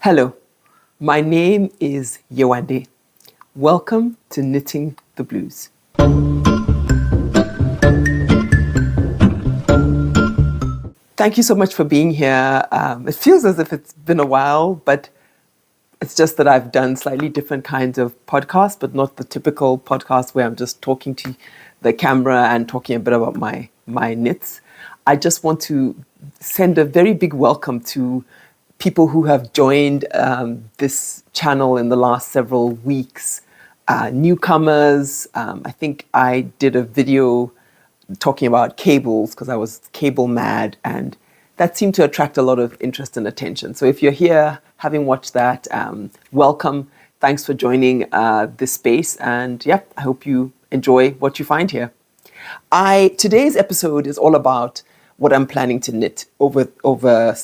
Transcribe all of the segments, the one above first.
Hello, my name is Yewande. Welcome to Knitting the Blues. Thank you so much for being here. It feels as if it's been a while, but it's just that I've done slightly different kinds of podcasts, but not the typical podcast where I'm just talking to the camera and talking a bit about my knits. I just want to send a very big welcome to people who have joined this channel in the last several weeks. Newcomers, I think I did a video talking about cables because I was cable mad, and that seemed to attract a lot of interest and attention. So if you're here, having watched that, welcome. Thanks for joining this space, and yeah, I hope you enjoy what you find here. Today's episode is all about what I'm planning to knit over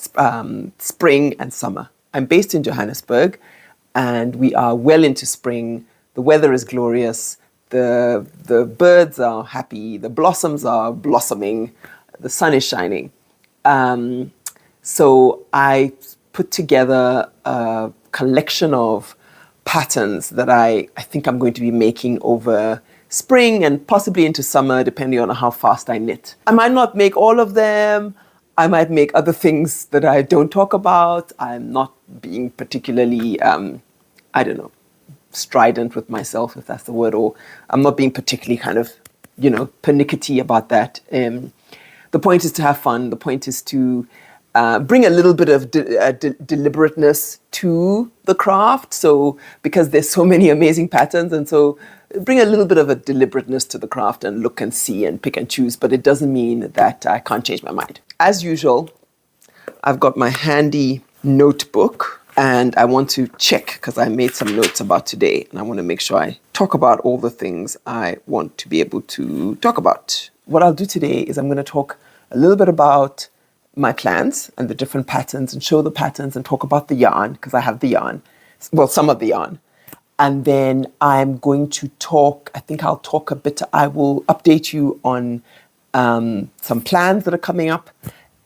spring and summer. I'm based in Johannesburg, and we are well into spring. The weather is glorious. The birds are happy. The blossoms are blossoming. The sun is shining. So I put together a collection of patterns that I think I'm going to be making over spring and possibly into summer, depending on how fast I knit. I might not make all of them. I might make other things that I don't talk about. I'm not being particularly, strident with myself, if that's the word, or I'm not being particularly kind of, pernickety about that. The point is to have fun. The point is to bring a little bit of deliberateness to the craft. So because there's so many amazing patterns, and so bring a little bit of a deliberateness to the craft and look and see and pick and choose. But it doesn't mean that I can't change my mind. As usual, I've got my handy notebook, and I want to check because I made some notes about today, and I want to make sure I talk about all the things I want to be able to talk about. What I'll do today is I'm going to talk a little bit about my plans and the different patterns, and show the patterns and talk about the yarn, because I have the yarn, well, some of the yarn. And then I'm going to talk, I think I'll talk a bit, I will update you on some plans that are coming up,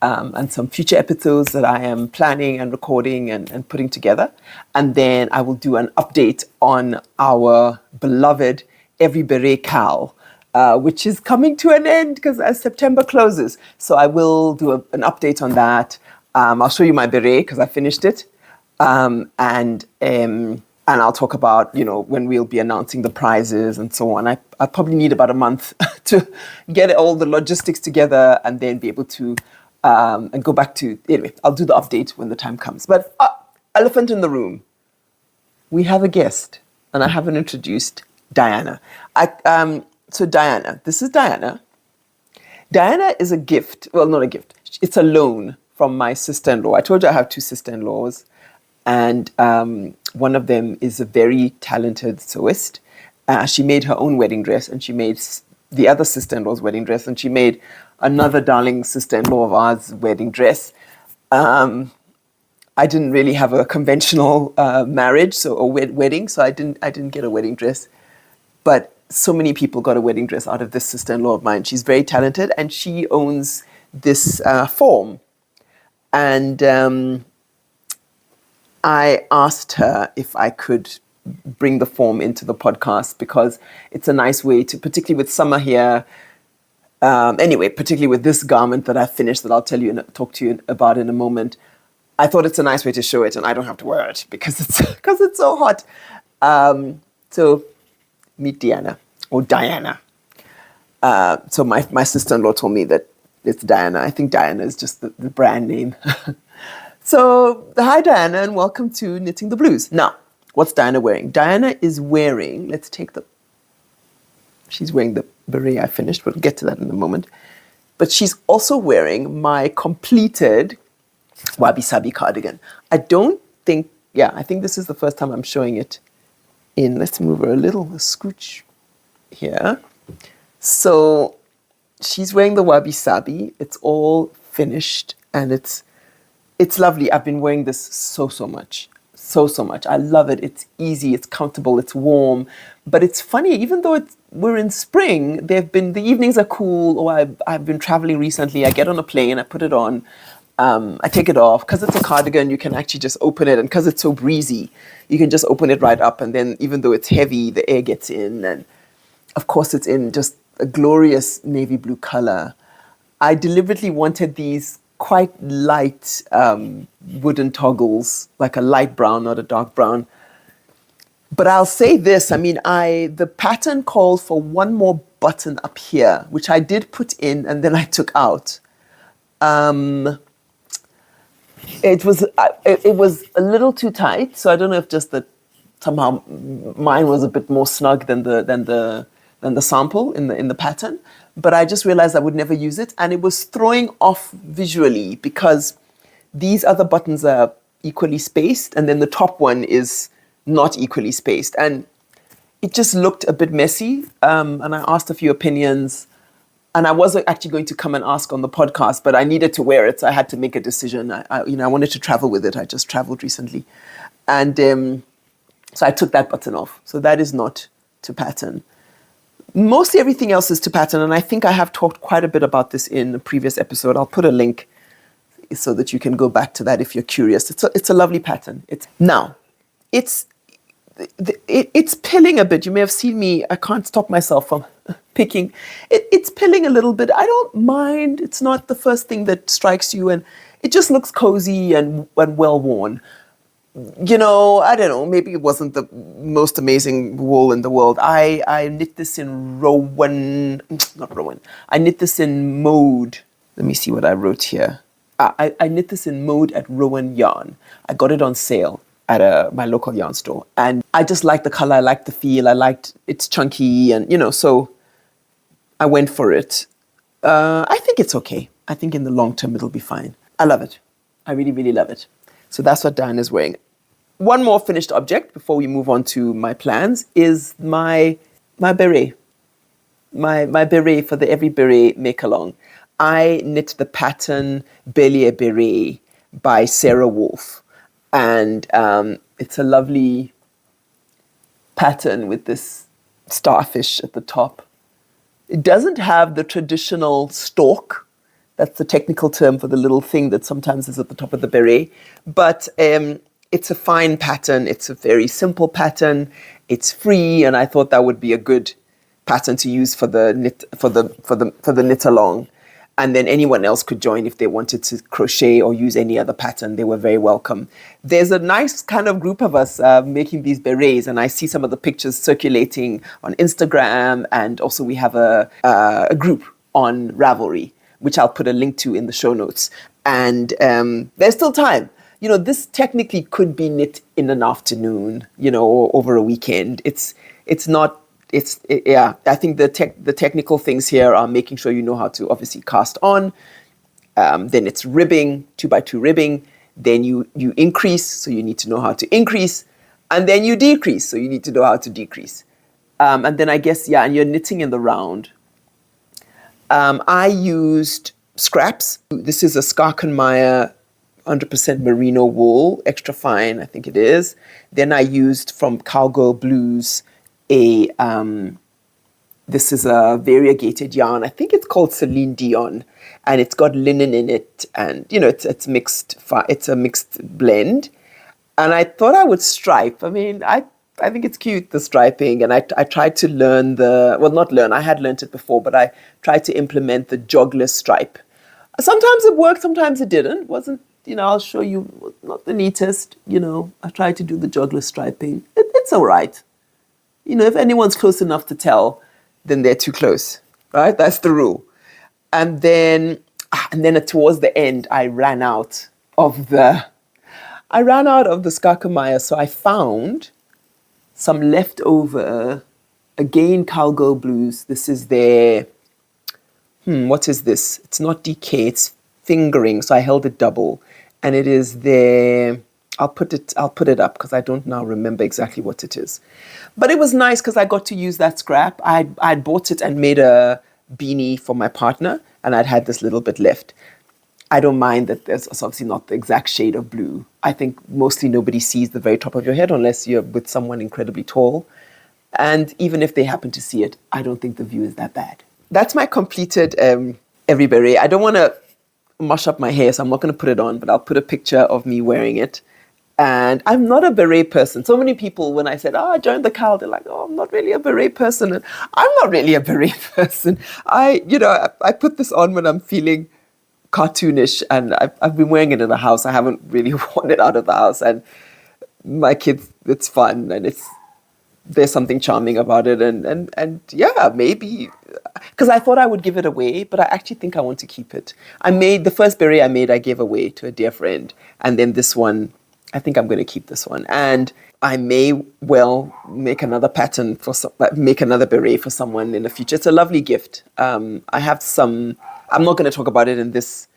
and some future episodes that I am planning and recording and putting together. And then I will do an update on our beloved EveryBeret Cal, which is coming to an end because as September closes. So I will do an update on that. I'll show you my beret because I finished it. And I'll talk about, when we'll be announcing the prizes and so on. I probably need about a month to get all the logistics together and then be able to and go back to, anyway, I'll do the update when the time comes. But elephant in the room, we have a guest, and I haven't introduced Diana. So Diana, this is Diana. Diana is a gift, well, not a gift, it's a loan from my sister-in-law. I told you I have two sister-in-laws, and one of them is a very talented sewist. She made her own wedding dress, and she made the other sister-in-law's wedding dress, and she made another darling sister-in-law of ours wedding dress. I didn't really have a conventional marriage, so a wedding, so I didn't get a wedding dress. But so many people got a wedding dress out of this sister-in-law of mine. She's very talented, and she owns this form. And I asked her if I could bring the form into the podcast because it's a nice way to, particularly with summer here, particularly with this garment that I finished that I'll tell you and talk to you about in a moment. I thought it's a nice way to show it, and I don't have to wear it because it's so hot. So meet Diana, or Diana. So my sister-in-law told me that it's Diana. I think Diana is just the brand name. So hi Diana, and welcome to Knitting the Blues. Now, what's Diana wearing? Diana is wearing, she's wearing the beret I finished. We'll get to that in a moment. But she's also wearing my completed wabi-sabi cardigan. I think this is the first time I'm showing it in, let's move her a scooch here. So she's wearing the wabi-sabi. It's all finished, and it's lovely. I've been wearing this so much. So much. I love it. It's easy, it's comfortable, it's warm. But it's funny, even though we're in spring, the evenings are cool, or I've been traveling recently. I get on a plane, I put it on, I take it off because it's a cardigan. You can actually just open it, and because it's so breezy, you can just open it right up. And then, even though it's heavy, the air gets in. And of course, it's in just a glorious navy blue color. I deliberately wanted these quite light wooden toggles, like a light brown, not a dark brown. But I'll say this, I mean, the pattern called for one more button up here, which I did put in and then I took out. It was a little too tight, so I don't know if just that somehow mine was a bit more snug than the sample in the pattern. But I just realized I would never use it, and it was throwing off visually because these other buttons are equally spaced, and then the top one is not equally spaced, and it just looked a bit messy. And I asked a few opinions. And I wasn't actually going to come and ask on the podcast, but I needed to wear it, so I had to make a decision. I wanted to travel with it. I just traveled recently, and so I took that button off. So that is not to pattern. Mostly everything else is to pattern, and I think I have talked quite a bit about this in a previous episode. I'll put a link so that you can go back to that if you're curious. It's a lovely pattern. It's pilling a bit. You may have seen me. I can't stop myself from picking. It's pilling a little bit. I don't mind. It's not the first thing that strikes you, and it just looks cozy and well worn. I don't know. Maybe it wasn't the most amazing wool in the world. I knit this in not Rowan. I knit this in mode. Let me see what I wrote here. I knit this in mode at Rowan Yarn. I got it on sale at my local yarn store. And I just liked the color, I liked the feel, I liked it's chunky, and so I went for it. I think it's okay. I think in the long term it'll be fine. I love it. I really, really love it. So that's what Diane is wearing. One more finished object before we move on to my plans is my beret. My beret for the EveryBeret make-along. I knit the pattern Bellier Beret by Sarah Wolf. And it's a lovely pattern with this starfish at the top. It doesn't have the traditional stalk. That's the technical term for the little thing that sometimes is at the top of the beret. But it's a fine pattern. It's a very simple pattern. It's free, and I thought that would be a good pattern to use for the knit along. And then anyone else could join if they wanted to crochet or use any other pattern. They were very welcome. There's a nice kind of group of us making these berets, and I see some of the pictures circulating on Instagram, and also we have a group on Ravelry, which I'll put a link to in the show notes. And there's still time. This technically could be knit in an afternoon, or over a weekend. It's not. I think the technical things here are making sure you know how to obviously cast on. Then it's ribbing, 2x2 ribbing. Then you increase, so you need to know how to increase. And then you decrease, so you need to know how to decrease. And then I guess, and you're knitting in the round. I used scraps. This is a Skarkenmeyer 100% merino wool, extra fine, I think it is. Then I used from Cowgirl Blues this is a variegated yarn. I think it's called Celine Dion, and it's got linen in it, and it's mixed. It's a mixed blend, and I thought I would stripe. I mean, I think it's cute, the striping, and I tried to learn I had learned it before, but I tried to implement the jogless stripe. Sometimes it worked, sometimes it didn't. Wasn't I'll show you, not the neatest. I tried to do the jogless striping. It's all right. If anyone's close enough to tell, then they're too close, right? That's the rule. And then towards the end, I ran out of the Skarkenmeyer, so I found some leftover, again, Cowgirl Blues. This is their, what is this? It's not DK, it's fingering, so I held it double. And it is their, I'll put it up because I don't now remember exactly what it is. But it was nice because I got to use that scrap. I'd bought it and made a beanie for my partner, and I'd had this little bit left. I don't mind that there's obviously not the exact shade of blue. I think mostly nobody sees the very top of your head unless you're with someone incredibly tall. And even if they happen to see it, I don't think the view is that bad. That's my completed EveryBeret. I don't want to mush up my hair, so I'm not going to put it on, but I'll put a picture of me wearing it. And I'm not a beret person. So many people, when I said, I joined the cowl, they're like, oh, I'm not really a beret person. And I'm not really a beret person. I put this on when I'm feeling cartoonish, and I've been wearing it in the house. I haven't really worn it out of the house. And my kids, it's fun, and there's something charming about it. And yeah, maybe, because I thought I would give it away, but I actually think I want to keep it. The first beret I gave away to a dear friend. And then this one, I think I'm going to keep this one. And I may well make another pattern make another beret for someone in the future. It's a lovely gift. I have some, I'm not going to talk about it in this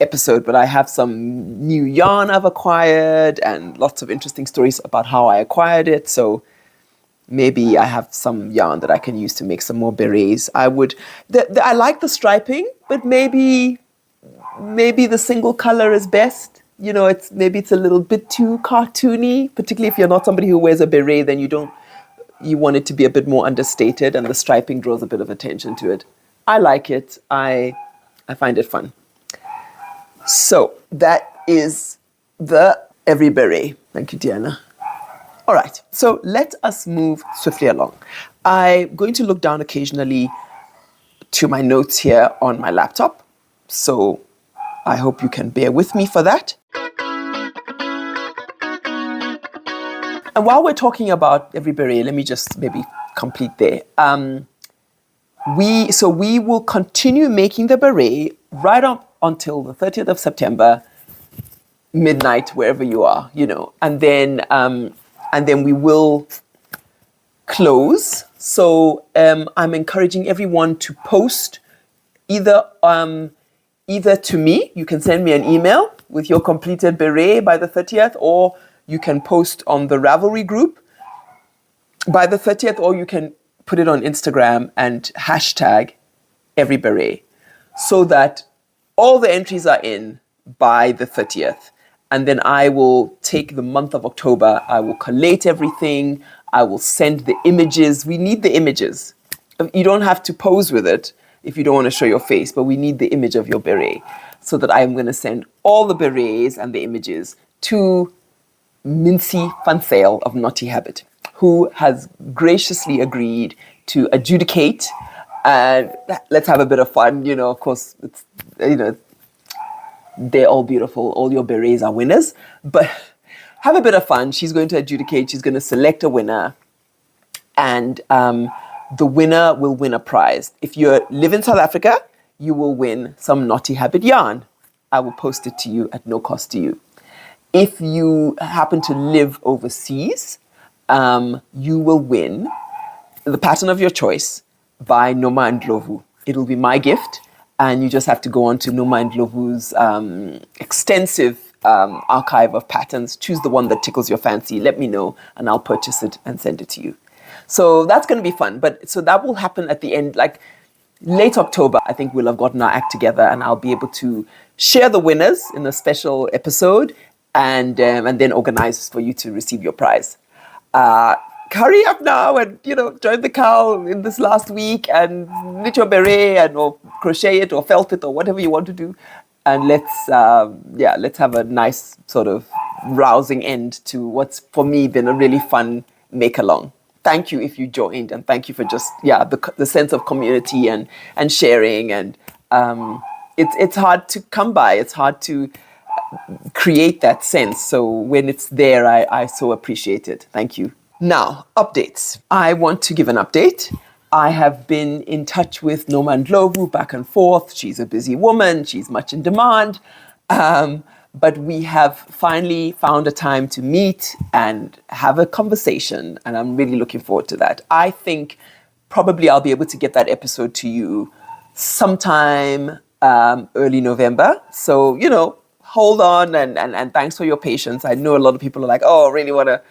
episode, but I have some new yarn I've acquired and lots of interesting stories about how I acquired it. So maybe I have some yarn that I can use to make some more berets. I like the striping, but maybe the single color is best. Maybe it's a little bit too cartoony, particularly if you're not somebody who wears a beret, then you want it to be a bit more understated, and the striping draws a bit of attention to it. I like it. I find it fun. So that is the EveryBeret. Thank you, Diana. All right, so let us move swiftly along. I'm going to look down occasionally to my notes here on my laptop. So I hope you can bear with me for that. And while we're talking about EveryBeret, let me just maybe complete there. We will continue making the beret right up until the 30th of September, midnight, wherever you are, and then we will close. So I'm encouraging everyone to post either to me. You can send me an email with your completed beret by the 30th, or you can post on the Ravelry group by the 30th, or you can put it on Instagram and hashtag EveryBeret, so that all the entries are in by the 30th. And then I will take the month of October, I will collate everything, I will send the images. We need the images. You don't have to pose with it if you don't want to show your face, but we need the image of your beret, so that I'm going to send all the berets and the images to Mincy Funsail of Naughty Habit, who has graciously agreed to adjudicate. And let's have a bit of fun. Of course, it's, they're all beautiful. All your berets are winners, but have a bit of fun. She's going to adjudicate. She's going to select a winner, and the winner will win a prize. If you live in South Africa, you will win some Naughty Habit yarn. I will post it to you at no cost to you. If you happen to live overseas, you will win the pattern of your choice by Noma and Ndlovu. It will be my gift, and you just have to go on to Noma and Ndlovu's extensive archive of patterns. Choose the one that tickles your fancy. Let me know, and I'll purchase it and send it to you. So that's going to be fun. So that will happen at the end, like late October. I think we'll have gotten our act together, and I'll be able to share the winners in a special episode, and then organize for you to receive your prize. Hurry up now and join the cowl in this last week and knit your beret or crochet it or felt it or whatever you want to do, and let's have a nice sort of rousing end to what's for me been a really fun make along. Thank you if you joined, and thank you for just the sense of community and sharing, and it's hard to come by. It's hard to create that sense. So when it's there, I so appreciate it. Thank you. Now, updates. I want to give an update. I have been in touch with Noma and Ndlovu back and forth. She's a busy woman. She's much in demand. But we have finally found a time to meet and have a conversation. And I'm really looking forward to that. I think probably I'll be able to get that episode to you sometime early November. So, hold on, and thanks for your patience. I know a lot of people are like, oh, I really want to.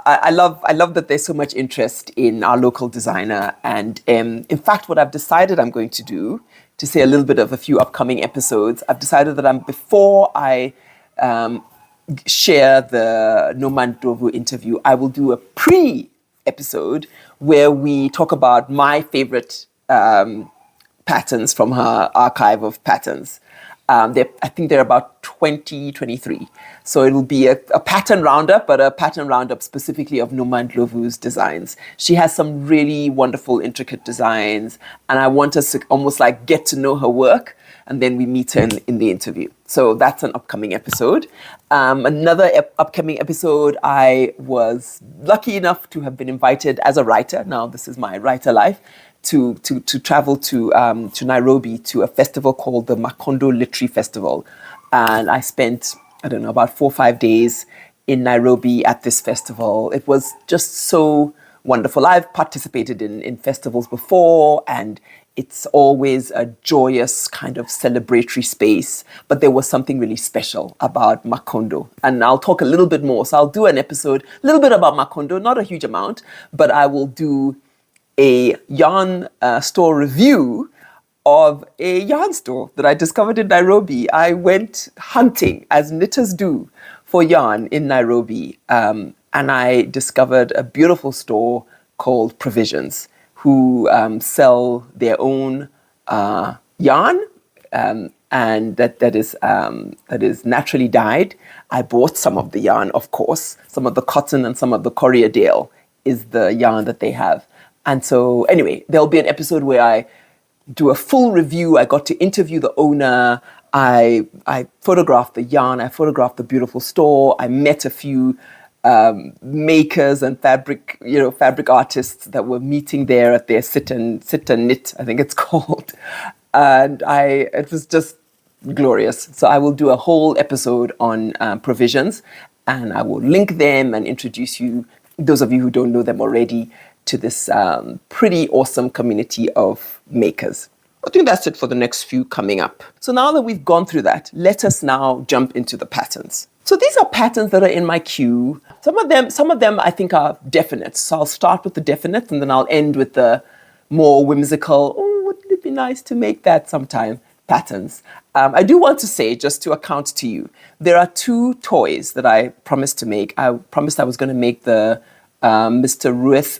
I love that there's so much interest in our local designer. And in fact, what I've decided I'm going to do, to say a little bit of a few upcoming episodes, I've decided that before I share the Noma and Ndlovu interview, I will do a pre-episode where we talk about my favorite patterns from her archive of patterns. I think they're about 20, 23. So it'll be a pattern roundup, but a pattern roundup specifically of Noma and Ndlovu's designs. She has some really wonderful, intricate designs, and I want us to almost like get to know her work, and then we meet her in the interview. So that's an upcoming episode. Another upcoming episode, I was lucky enough to have been invited as a writer. Now, this is my writer life. To travel to Nairobi to a festival called the Makondo Literary Festival. And I spent, I don't know, about 4 or 5 days in Nairobi at this festival. It was just so wonderful. I've participated in festivals before, and it's always a joyous kind of celebratory space. But there was something really special about Makondo. And I'll talk a little bit more. So I'll do an episode, a little bit about Makondo, not a huge amount, but I will do a yarn store review of a yarn store that I discovered in Nairobi. I went hunting, as knitters do, for yarn in Nairobi. And I discovered a beautiful store called Provisions, who sell their own yarn, and that is naturally dyed. I bought some of the yarn, of course. Some of the cotton and some of the Corriedale is the yarn that they have. And so anyway, there'll be an episode where I do a full review. I got to interview the owner. I photographed the yarn. I photographed the beautiful store. I met a few makers and fabric artists that were meeting there at their sit and knit, I think it's called. And it was just glorious. So I will do a whole episode on Provisions, and I will link them and introduce you, those of you who don't know them already, to this pretty awesome community of makers. I think that's it for the next few coming up. So now that we've gone through that, let us now jump into the patterns. So these are patterns that are in my queue. Some of them I think are definite. So I'll start with the definite, and then I'll end with the more whimsical, oh, wouldn't it be nice to make that sometime, patterns. I do want to say, just to account to you, there are 2 toys that I promised to make. I promised I was going to make the Mr.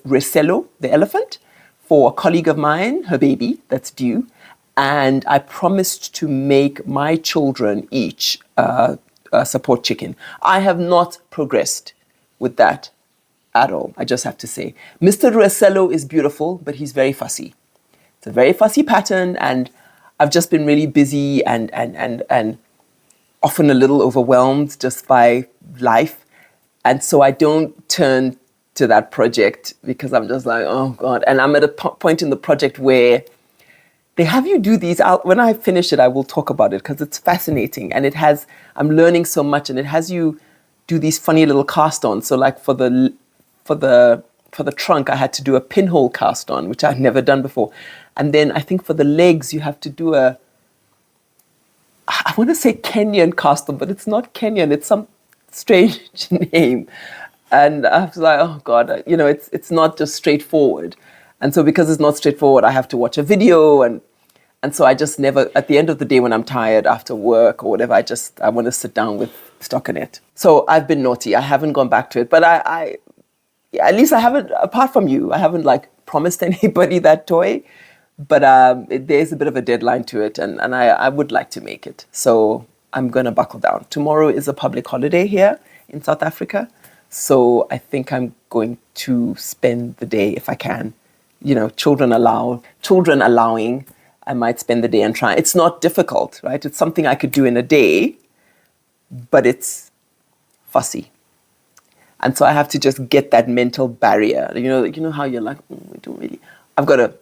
Ruesello, the elephant, for a colleague of mine, her baby, that's due. And I promised to make my children each a support chicken. I have not progressed with that at all, I just have to say. Mr. Ruesello is beautiful, but he's very fussy. It's a very fussy pattern, and I've just been really busy and often a little overwhelmed just by life. And so I don't turn to that project because I'm just like, oh God. And I'm at a point in the project where they have you do these. When I finish it, I will talk about it because it's fascinating, and I'm learning so much, and it has you do these funny little cast-ons. So like for the trunk, I had to do a pinhole cast-on, which I'd never done before. And then I think for the legs, you have to do I want to say Kenyan cast-on, but it's not Kenyan. It's some strange name. And I was like, oh God, it's not just straightforward. And so because it's not straightforward, I have to watch a video. And so I just never, at the end of the day when I'm tired after work or whatever, I want to sit down with stockinette. So I've been naughty. I haven't gone back to it. But at least I haven't, apart from you, I haven't like promised anybody that toy. But there's a bit of a deadline to it. And I would like to make it. So I'm going to buckle down. Tomorrow is a public holiday here in South Africa. So I think I'm going to spend the day, if I can, children allowing, I might spend the day and try. It's not difficult, right? It's something I could do in a day, but it's fussy. And so I have to just get that mental barrier. You know how you're like, we don't really, I've got to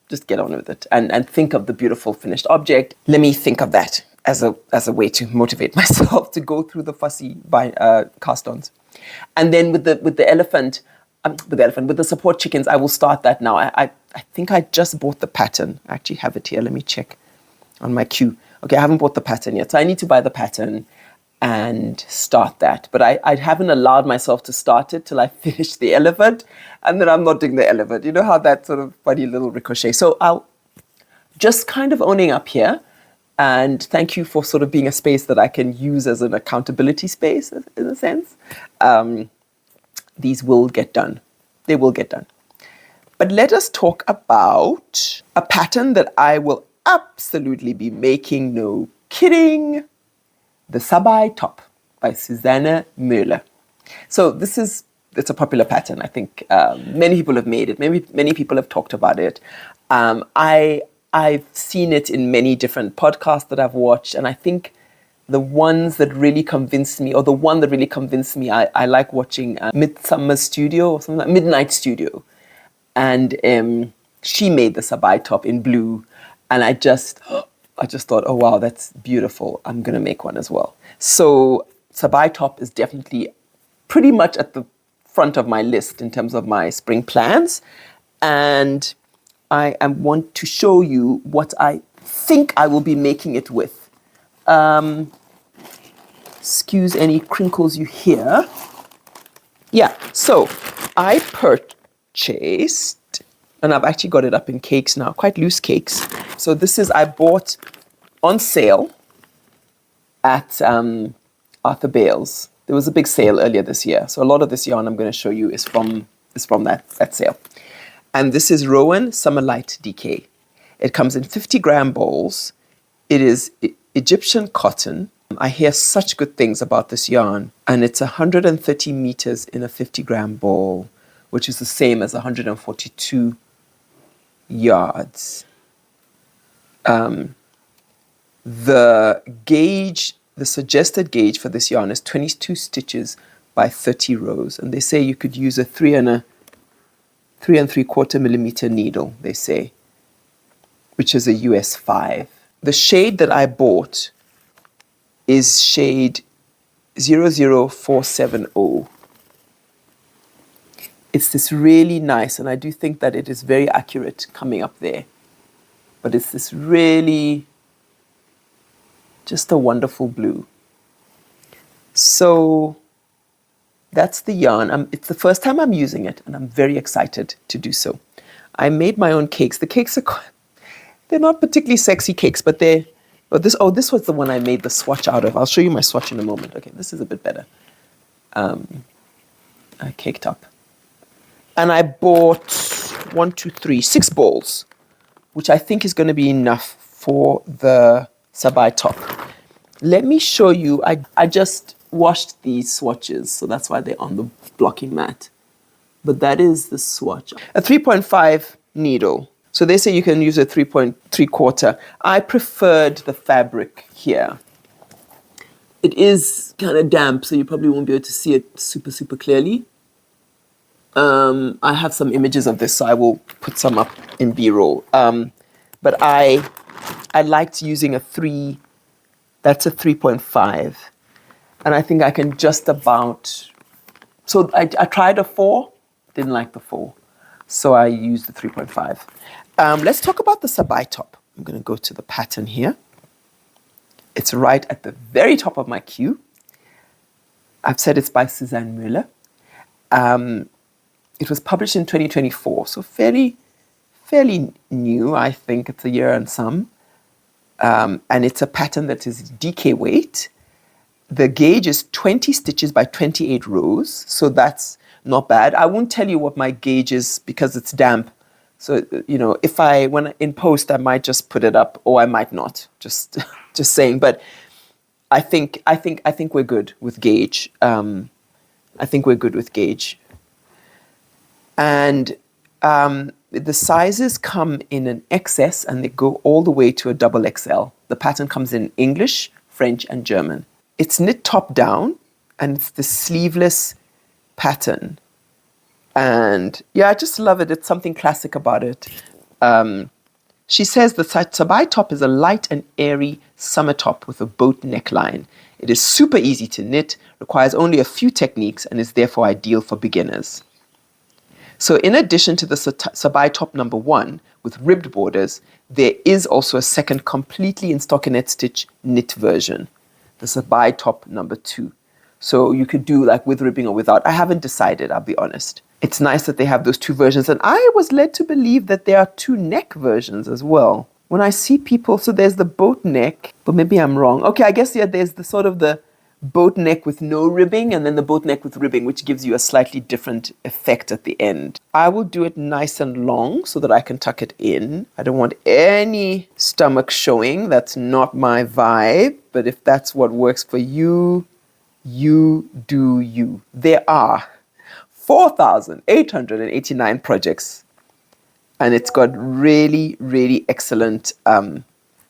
just get on with it and think of the beautiful finished object. Let me think of that as a way to motivate myself to go through the fussy cast-ons. And then with the support chickens, I will start that now. I think I just bought the pattern. I actually have it here. Let me check on my queue. Okay, I haven't bought the pattern yet. So I need to buy the pattern and start that. But I haven't allowed myself to start it till I finish the elephant. And then I'm not doing the elephant. You know how that sort of funny little ricochet. So I'll just kind of owning up here. And thank you for sort of being a space that I can use as an accountability space, in a sense. These will get done. They will get done. But let us talk about a pattern that I will absolutely be making no kidding. The Sabai Top by Susanne Müller. So it's a popular pattern. I think many people have made it. Maybe many people have talked about it. I've seen it in many different podcasts that I've watched, and I think the ones that really convinced me, or the one that really convinced me, I like watching Midsummer Studio or something like Midnight Studio, and she made the Sabai Top in blue, and I just thought, oh wow, that's beautiful. I'm gonna make one as well. So Sabai Top is definitely pretty much at the front of my list in terms of my spring plans, and I want to show you what I think I will be making it with. Excuse any crinkles you hear. Yeah, so I purchased, and I've actually got it up in cakes now, quite loose cakes. So I bought on sale at Arthur Bale's. There was a big sale earlier this year. So a lot of this yarn I'm going to show you is from that sale. And this is Rowan Summer Light DK. It comes in 50-gram balls. It is Egyptian cotton. I hear such good things about this yarn. And it's 130 meters in a 50-gram ball, which is the same as 142 yards. The suggested gauge for this yarn is 22 stitches by 30 rows. And they say you could use a 3 3/4 millimeter needle, they say, which is a US 5. The shade that I bought is shade 00470. It's this really nice, and I do think that it is very accurate coming up there. But it's this really just a wonderful blue. So that's the yarn. It's the first time I'm using it, and I'm very excited to do so. I made my own cakes. The cakes they're not particularly sexy cakes, but this was the one I made the swatch out of. I'll show you my swatch in a moment. Okay, this is a bit better. Cake top. And I bought 6 balls, which I think is going to be enough for the Sabai Top. Let me show you. I just washed these swatches, so that's why they're on the blocking mat. But that is the swatch. A 3.5 needle. So they say you can use a 3.75. I preferred the fabric here. It is kind of damp, so you probably won't be able to see it super, super clearly. I have some images of this, so I will put some up in B-roll. But I liked using a 3. That's a 3.5. And I think I can just about... So I tried a 4, didn't like the 4. So I used the 3.5. Let's talk about the Sabai Top. I'm going to go to the pattern here. It's right at the very top of my queue. I've said it's by Susanne Müller. It was published in 2024, so fairly new. I think it's a year and some. And it's a pattern that is DK weight. The gauge is 20 stitches by 28 rows, so that's not bad. I won't tell you what my gauge is because it's damp. So, when in post, I might just put it up, or I might not. Just saying. But I think we're good with gauge. I think we're good with gauge. And the sizes come in an XS, and they go all the way to a double XL. The pattern comes in English, French, and German. It's knit top down, and it's the sleeveless pattern. And yeah, I just love it. It's something classic about it. She says the Sabai Top is a light and airy summer top with a boat neckline. It is super easy to knit, requires only a few techniques, and is therefore ideal for beginners. So in addition to the Sabai Top number 1 with ribbed borders, there is also a second completely in stockinette stitch knit version, the Sabai Top number 2. So you could do like with ribbing or without. I haven't decided, I'll be honest. It's nice that they have those 2 versions. And I was led to believe that there are 2 neck versions as well. When I see people, so there's the boat neck, but maybe I'm wrong. Okay, I guess, yeah, there's the sort of the boat neck with no ribbing, and then the boat neck with ribbing, which gives you a slightly different effect at the end. I will do it nice and long so that I can tuck it in. I don't want any stomach showing. That's not my vibe. But if that's what works for you, you do you. There are 4,889 projects, and it's got really, really excellent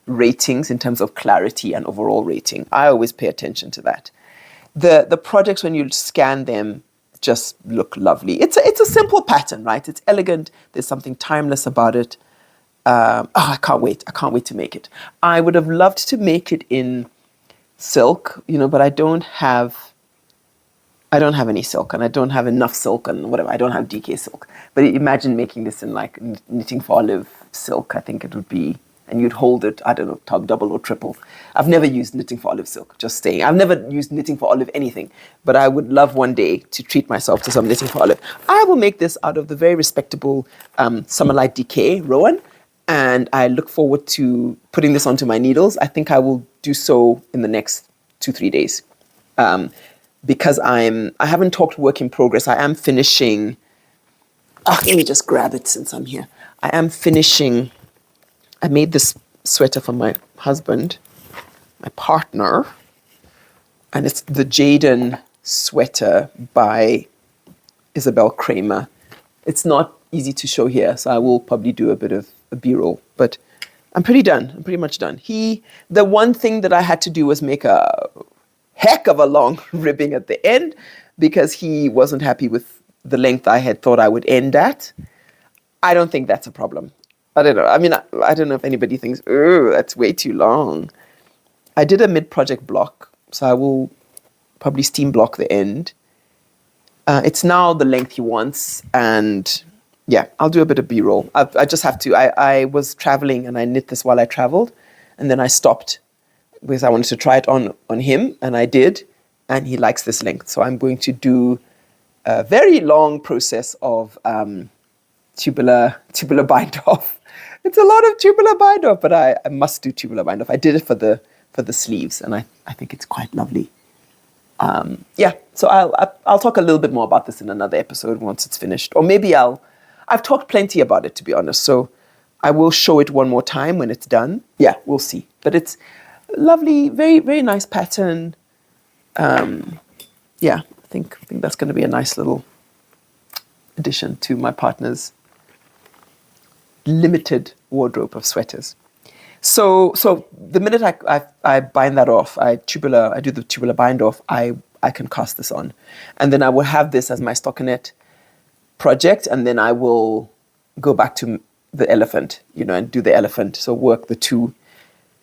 ratings in terms of clarity and overall rating. I always pay attention to that. The projects, when you scan them, just look lovely. It's a simple pattern, right? It's elegant. There's something timeless about it. I can't wait. I can't wait to make it. I would have loved to make it in silk, but I don't have any silk, and I don't have enough silk, and whatever. I don't have DK silk. But imagine making this in like knitting for olive silk. I think it would be, and you'd hold it, I don't know, double or triple. I've never used knitting for olive silk, just saying. I've never used knitting for olive anything, but I would love one day to treat myself to some knitting for olive. I will make this out of the very respectable Summerlight DK Rowan, and I look forward to putting this onto my needles. I think I will do so in the next 2-3 days. Because I haven't talked work in progress. I am finishing, let me just grab it since I'm here. I made this sweater for my husband, my partner, and it's the Jaden sweater by Isabel Kramer. It's not easy to show here, so I will probably do a bit of a B-roll, but I'm pretty much done. The one thing that I had to do was make a heck of a long ribbing at the end, because he wasn't happy with the length I had thought I would end at. I don't think that's a problem. I don't know. I mean, I don't know if anybody thinks, oh, that's way too long. I did a mid-project block, so I will probably steam block the end. It's now the length he wants, and yeah, I'll do a bit of B-roll. I just have to. I was traveling, and I knit this while I traveled, and then I stopped because I wanted to try it on him, and I did, and he likes this length. So I'm going to do a very long process of tubular bind off. It's a lot of tubular bind off, but I must do tubular bind off. I did it for the sleeves, and I think it's quite lovely. So I'll talk a little bit more about this in another episode once it's finished, or maybe I've talked plenty about it, to be honest. So I will show it one more time when it's done. Yeah, we'll see. But it's lovely, very, very nice pattern. I think that's going to be a nice little addition to my partner's limited wardrobe of sweaters. So the minute I bind that off, I do the tubular bind off, I can cast this on. And then I will have this as my stockinette project, and then I will go back to the elephant, and do the elephant. So work the two,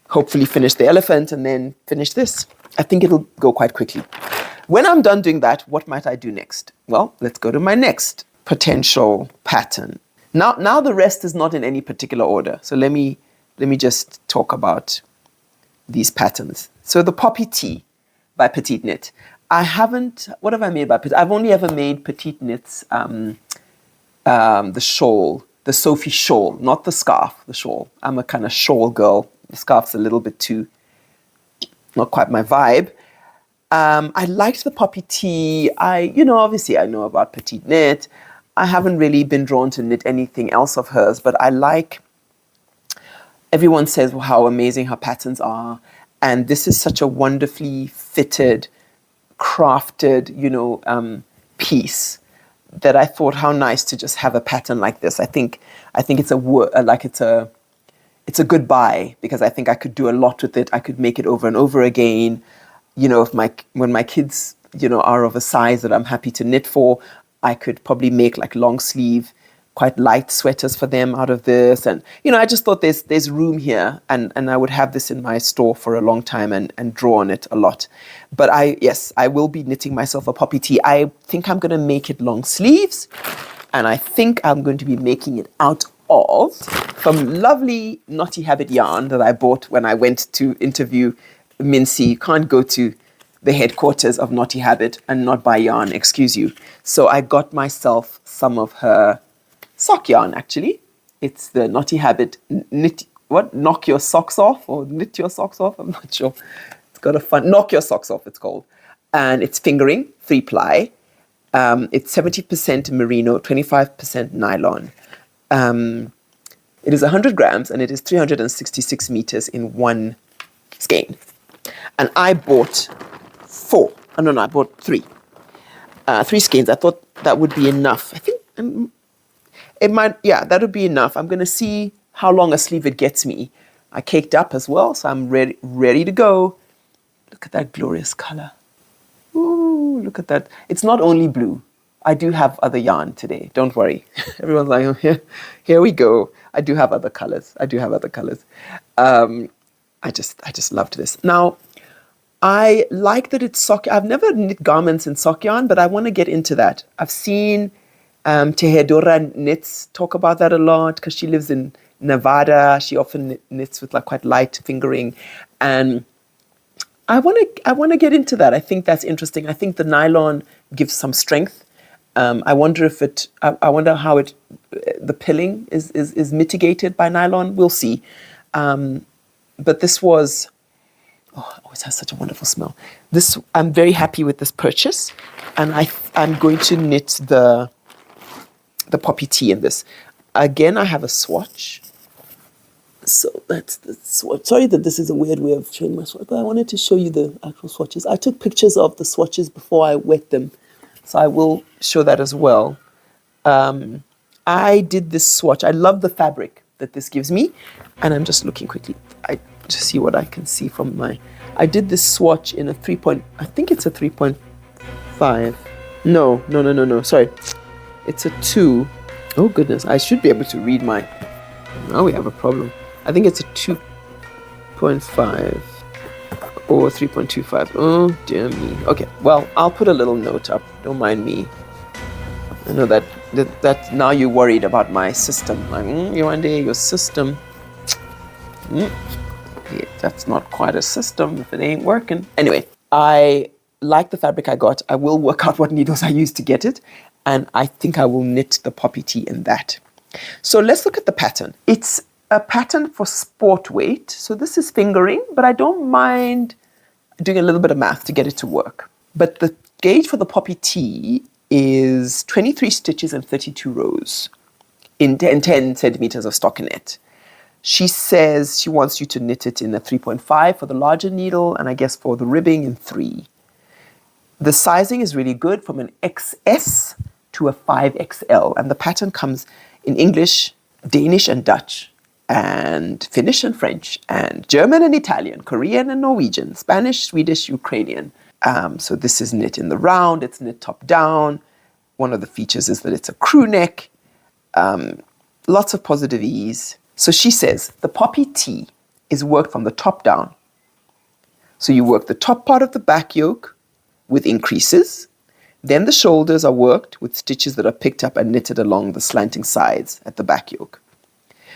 hopefully finish the elephant, and then finish this. I think it'll go quite quickly. When I'm done doing that, what might I do next? Well, let's go to my next potential pattern. Now the rest is not in any particular order. So let me just talk about these patterns. So the Poppy Tee by Petite Knit. What have I made by Petite? I've only ever made Petite Knit's the shawl, the Sophie shawl, not the scarf, the shawl. I'm a kind of shawl girl. The scarf's a little bit too, not quite my vibe. I liked the Poppy Tee. Obviously I know about Petite Knit. I haven't really been drawn to knit anything else of hers, but I like, everyone says how amazing her patterns are. And this is such a wonderfully fitted, crafted, piece that I thought how nice to just have a pattern like this. I think it's it's a good buy, because I think I could do a lot with it. I could make it over and over again. When my kids, are of a size that I'm happy to knit for, I could probably make like long sleeve, quite light sweaters for them out of this. And, I just thought there's room here, and I would have this in my store for a long time and draw on it a lot. But I will be knitting myself a Poppy Tee. I think I'm going to make it long sleeves, and I think I'm going to be making it out of some lovely Knotty Habit yarn that I bought when I went to interview Mincy. You can't go to the headquarters of Knotty Habit and not buy yarn, excuse you. So I got myself some of her sock yarn, actually. It's the Knotty Habit knock your socks off, or knit your socks off, I'm not sure. It's got a fun, knock your socks off, it's called. and it's fingering, 3-ply. It's 70% merino, 25% nylon. It is 100 grams and it is 366 meters in one skein. And I bought 4. Oh, no, I bought 3. 3 skeins. I thought that would be enough. I think it might, yeah, that would be enough. I'm going to see how long a sleeve it gets me. I caked up as well, so I'm ready to go. Look at that glorious color. Ooh, look at that. It's not only blue. I do have other yarn today. Don't worry. Everyone's like, oh, here we go. I do have other colors. I just loved this. Now, I like that it's sock. I've never knit garments in sock yarn, but I want to get into that. I've seen Tehedora Knits talk about that a lot because she lives in Nevada. She often knits with like quite light fingering, and I want to get into that. I think that's interesting. I think the nylon gives some strength. I wonder if I wonder how the pilling is mitigated by nylon. We'll see. But this was, it always has such a wonderful smell. I'm very happy with this purchase, and I'm going to knit the poppy tee in this. Again, I have a swatch. So that's the swatch. Sorry that this is a weird way of showing my swatch, but I wanted to show you the actual swatches. I took pictures of the swatches before I wet them, so I will show that as well. I did this swatch. I love the fabric that this gives me, and I'm just looking quickly. I just see what I can see from I did this swatch in a 3. I think it's a 3.5. No. Sorry, it's a 2. Oh goodness, I should be able to read my. Now we have a problem. I think it's a 2.5 or 3.25. Oh dear me. Okay, well, I'll put a little note up. Don't mind me. I know that now you're worried about my system. Like, your system. That's not quite a system if it ain't working. Anyway, I like the fabric I got. I will work out what needles I used to get it, and I think I will knit the poppy tee in that. So let's look at the pattern. It's a pattern for sport weight. So this is fingering, but I don't mind doing a little bit of math to get it to work. But the gauge for the poppy tee is 23 stitches and 32 rows in 10 centimeters of stockinette. She says she wants you to knit it in a 3.5 for the larger needle, and I guess for the ribbing in 3. The sizing is really good, from an XS to a 5XL, and the pattern comes in English, Danish and Dutch, and Finnish and French, and German and Italian, Korean and Norwegian, Spanish, Swedish, Ukrainian. So this is knit in the round, it's knit top down. One of the features is that it's a crew neck, lots of positive ease. So she says the poppy tee is worked from the top down. So you work the top part of the back yoke with increases. Then the shoulders are worked with stitches that are picked up and knitted along the slanting sides at the back yoke.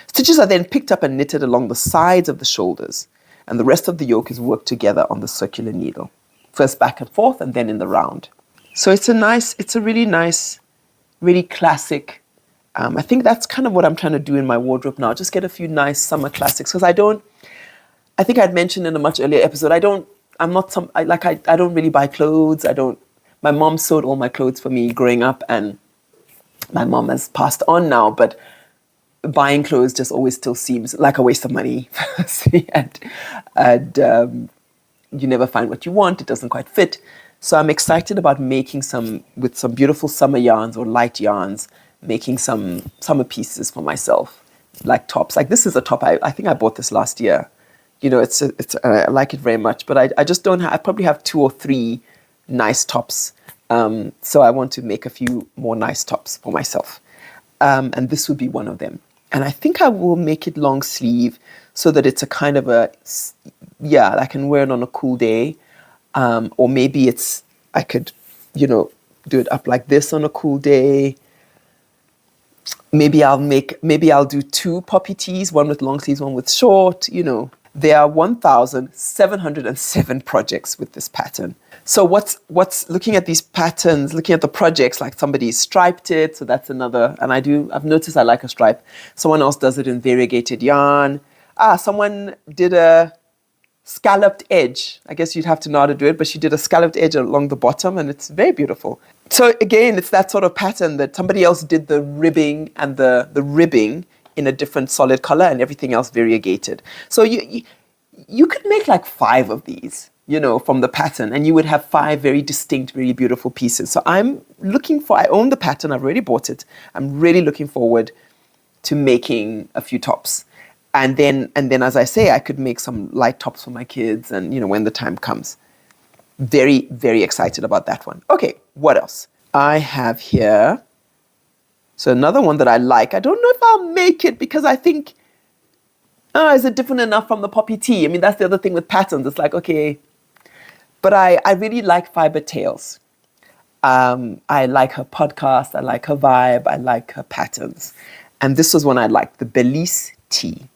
Stitches are then picked up and knitted along the sides of the shoulders, and the rest of the yoke is worked together on the circular needle. First back and forth, and then in the round. So it's a really nice, really classic. I think that's kind of what I'm trying to do in my wardrobe now. Just get a few nice summer classics, because I think I'd mentioned in a much earlier episode, I don't really buy clothes. My mom sewed all my clothes for me growing up, and my mom has passed on now, but buying clothes just always still seems like a waste of money. and you never find what you want. It doesn't quite fit. So I'm excited about making with some beautiful summer yarns or light yarns, making some summer pieces for myself, like tops. Like this is a top, I think I bought this last year. I like it very much, but I just don't I probably have 2 or 3 nice tops. So I want to make a few more nice tops for myself. And this would be one of them. And I think I will make it long sleeve so that it's a kind of I can wear it on a cool day. Or maybe I could, do it up like this on a cool day. Maybe I'll do 2 poppy tees, one with long sleeves, one with short, There are 1,707 projects with this pattern. So what's looking at these patterns, looking at the projects, like somebody's striped it, so that's another, and I've noticed I like a stripe. Someone else does it in variegated yarn. Someone did a scalloped edge. I guess you'd have to know how to do it, but she did a scalloped edge along the bottom, and it's very beautiful. So again, it's that sort of pattern that somebody else did the ribbing and the ribbing in a different solid color, and everything else variegated. So you could make like 5 of these, from the pattern, and you would have 5 very distinct, very beautiful pieces. So I own the pattern, I've already bought it. I'm really looking forward to making a few tops. And then, as I say, I could make some light tops for my kids, and when the time comes. Very, very excited about that one. Okay, what else? I have here, so another one that I like. I don't know if I'll make it because I think, is it different enough from the poppy tea? I mean, that's the other thing with patterns. It's like, okay, but I really like Fiber Tales. I like her podcast. I like her vibe. I like her patterns. And this was one I liked, the Belize Tea.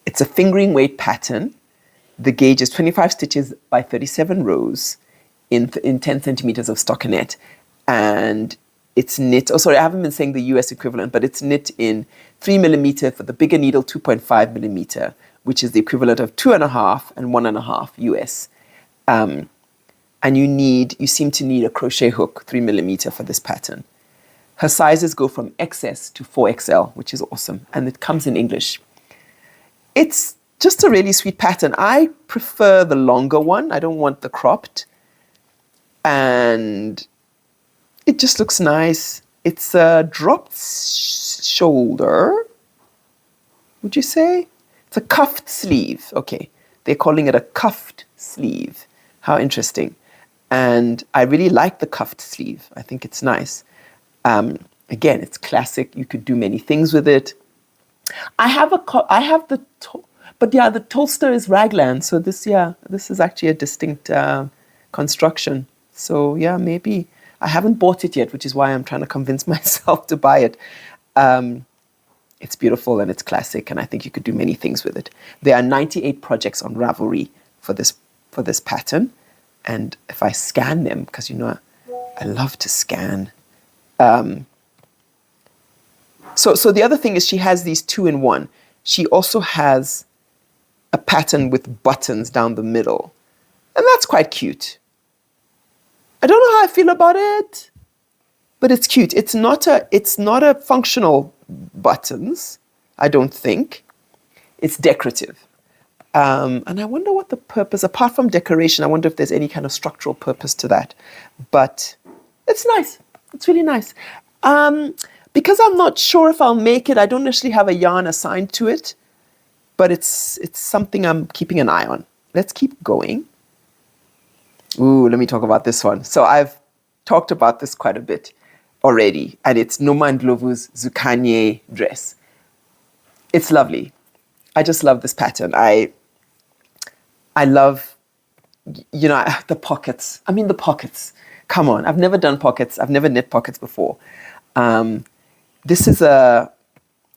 It's a fingering weight pattern. The gauge is 25 stitches by 37 rows in 10 centimeters of stockinette. And it's knit, I haven't been saying the US equivalent, but it's knit in 3mm for the bigger needle, 2.5mm, which is the equivalent of 2.5 and 1.5 US. And you seem to need a crochet hook, 3mm for this pattern. Her sizes go from XS to 4XL, which is awesome. And it comes in English. It's just a really sweet pattern. I prefer the longer one. I don't want the cropped. And it just looks nice. It's a dropped shoulder, would you say? It's a cuffed sleeve. Okay, they're calling it a cuffed sleeve. How interesting. And I really like the cuffed sleeve. I think it's nice. Again, it's classic. You could do many things with it. The Tolster is raglan. So this is actually a distinct construction. So yeah, maybe. I haven't bought it yet, which is why I'm trying to convince myself to buy it. It's beautiful and it's classic, and I think you could do many things with it. There are 98 projects on Ravelry for this pattern. And if I scan them, because I love to scan. So the other thing is she has these 2-in-1. She also has a pattern with buttons down the middle. And that's quite cute. I don't know how I feel about it, but it's cute. It's not a functional buttons, I don't think. It's decorative. And I wonder what the purpose, apart from decoration, I wonder if there's any kind of structural purpose to that. But it's nice. It's really nice. Because I'm not sure if I'll make it, I don't actually have a yarn assigned to it, but it's something I'm keeping an eye on. Let's keep going. Ooh, let me talk about this one. So I've talked about this quite a bit already, and it's Noma and Ndlovu's Zukanye dress. It's lovely. I just love this pattern. I love, the pockets. I mean, the pockets. Come on, I've never done pockets. I've never knit pockets before. This is a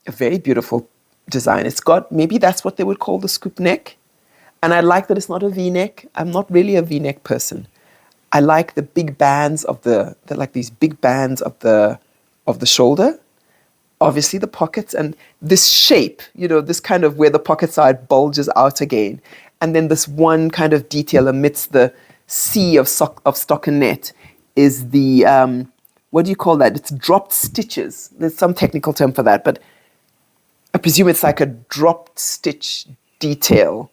very beautiful design. It's got, maybe that's what they would call the scoop neck. And I like that it's not a V-neck. I'm not really a V-neck person. I like the big bands of these big bands of the shoulder. Obviously the pockets and this shape, this kind of where the pocket side bulges out again. And then this one kind of detail amidst the sea of stockinette is the, what do you call that? It's dropped stitches. There's some technical term for that, but I presume it's like a dropped stitch detail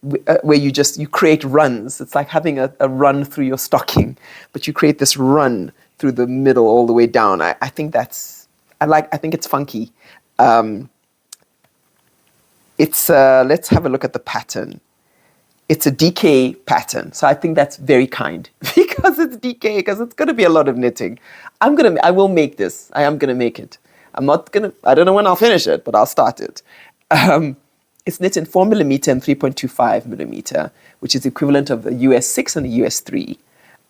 where you create runs. It's like having a run through your stocking, but you create this run through the middle all the way down. I think it's funky. Let's have a look at the pattern. It's a DK pattern. So I think that's very kind because it's DK, because it's going to be a lot of knitting. I will make this. I am going to make it. I don't know when I'll finish it, but I'll start it. It's knit in 4mm and 3.25mm, which is the equivalent of the US 6 and the US 3.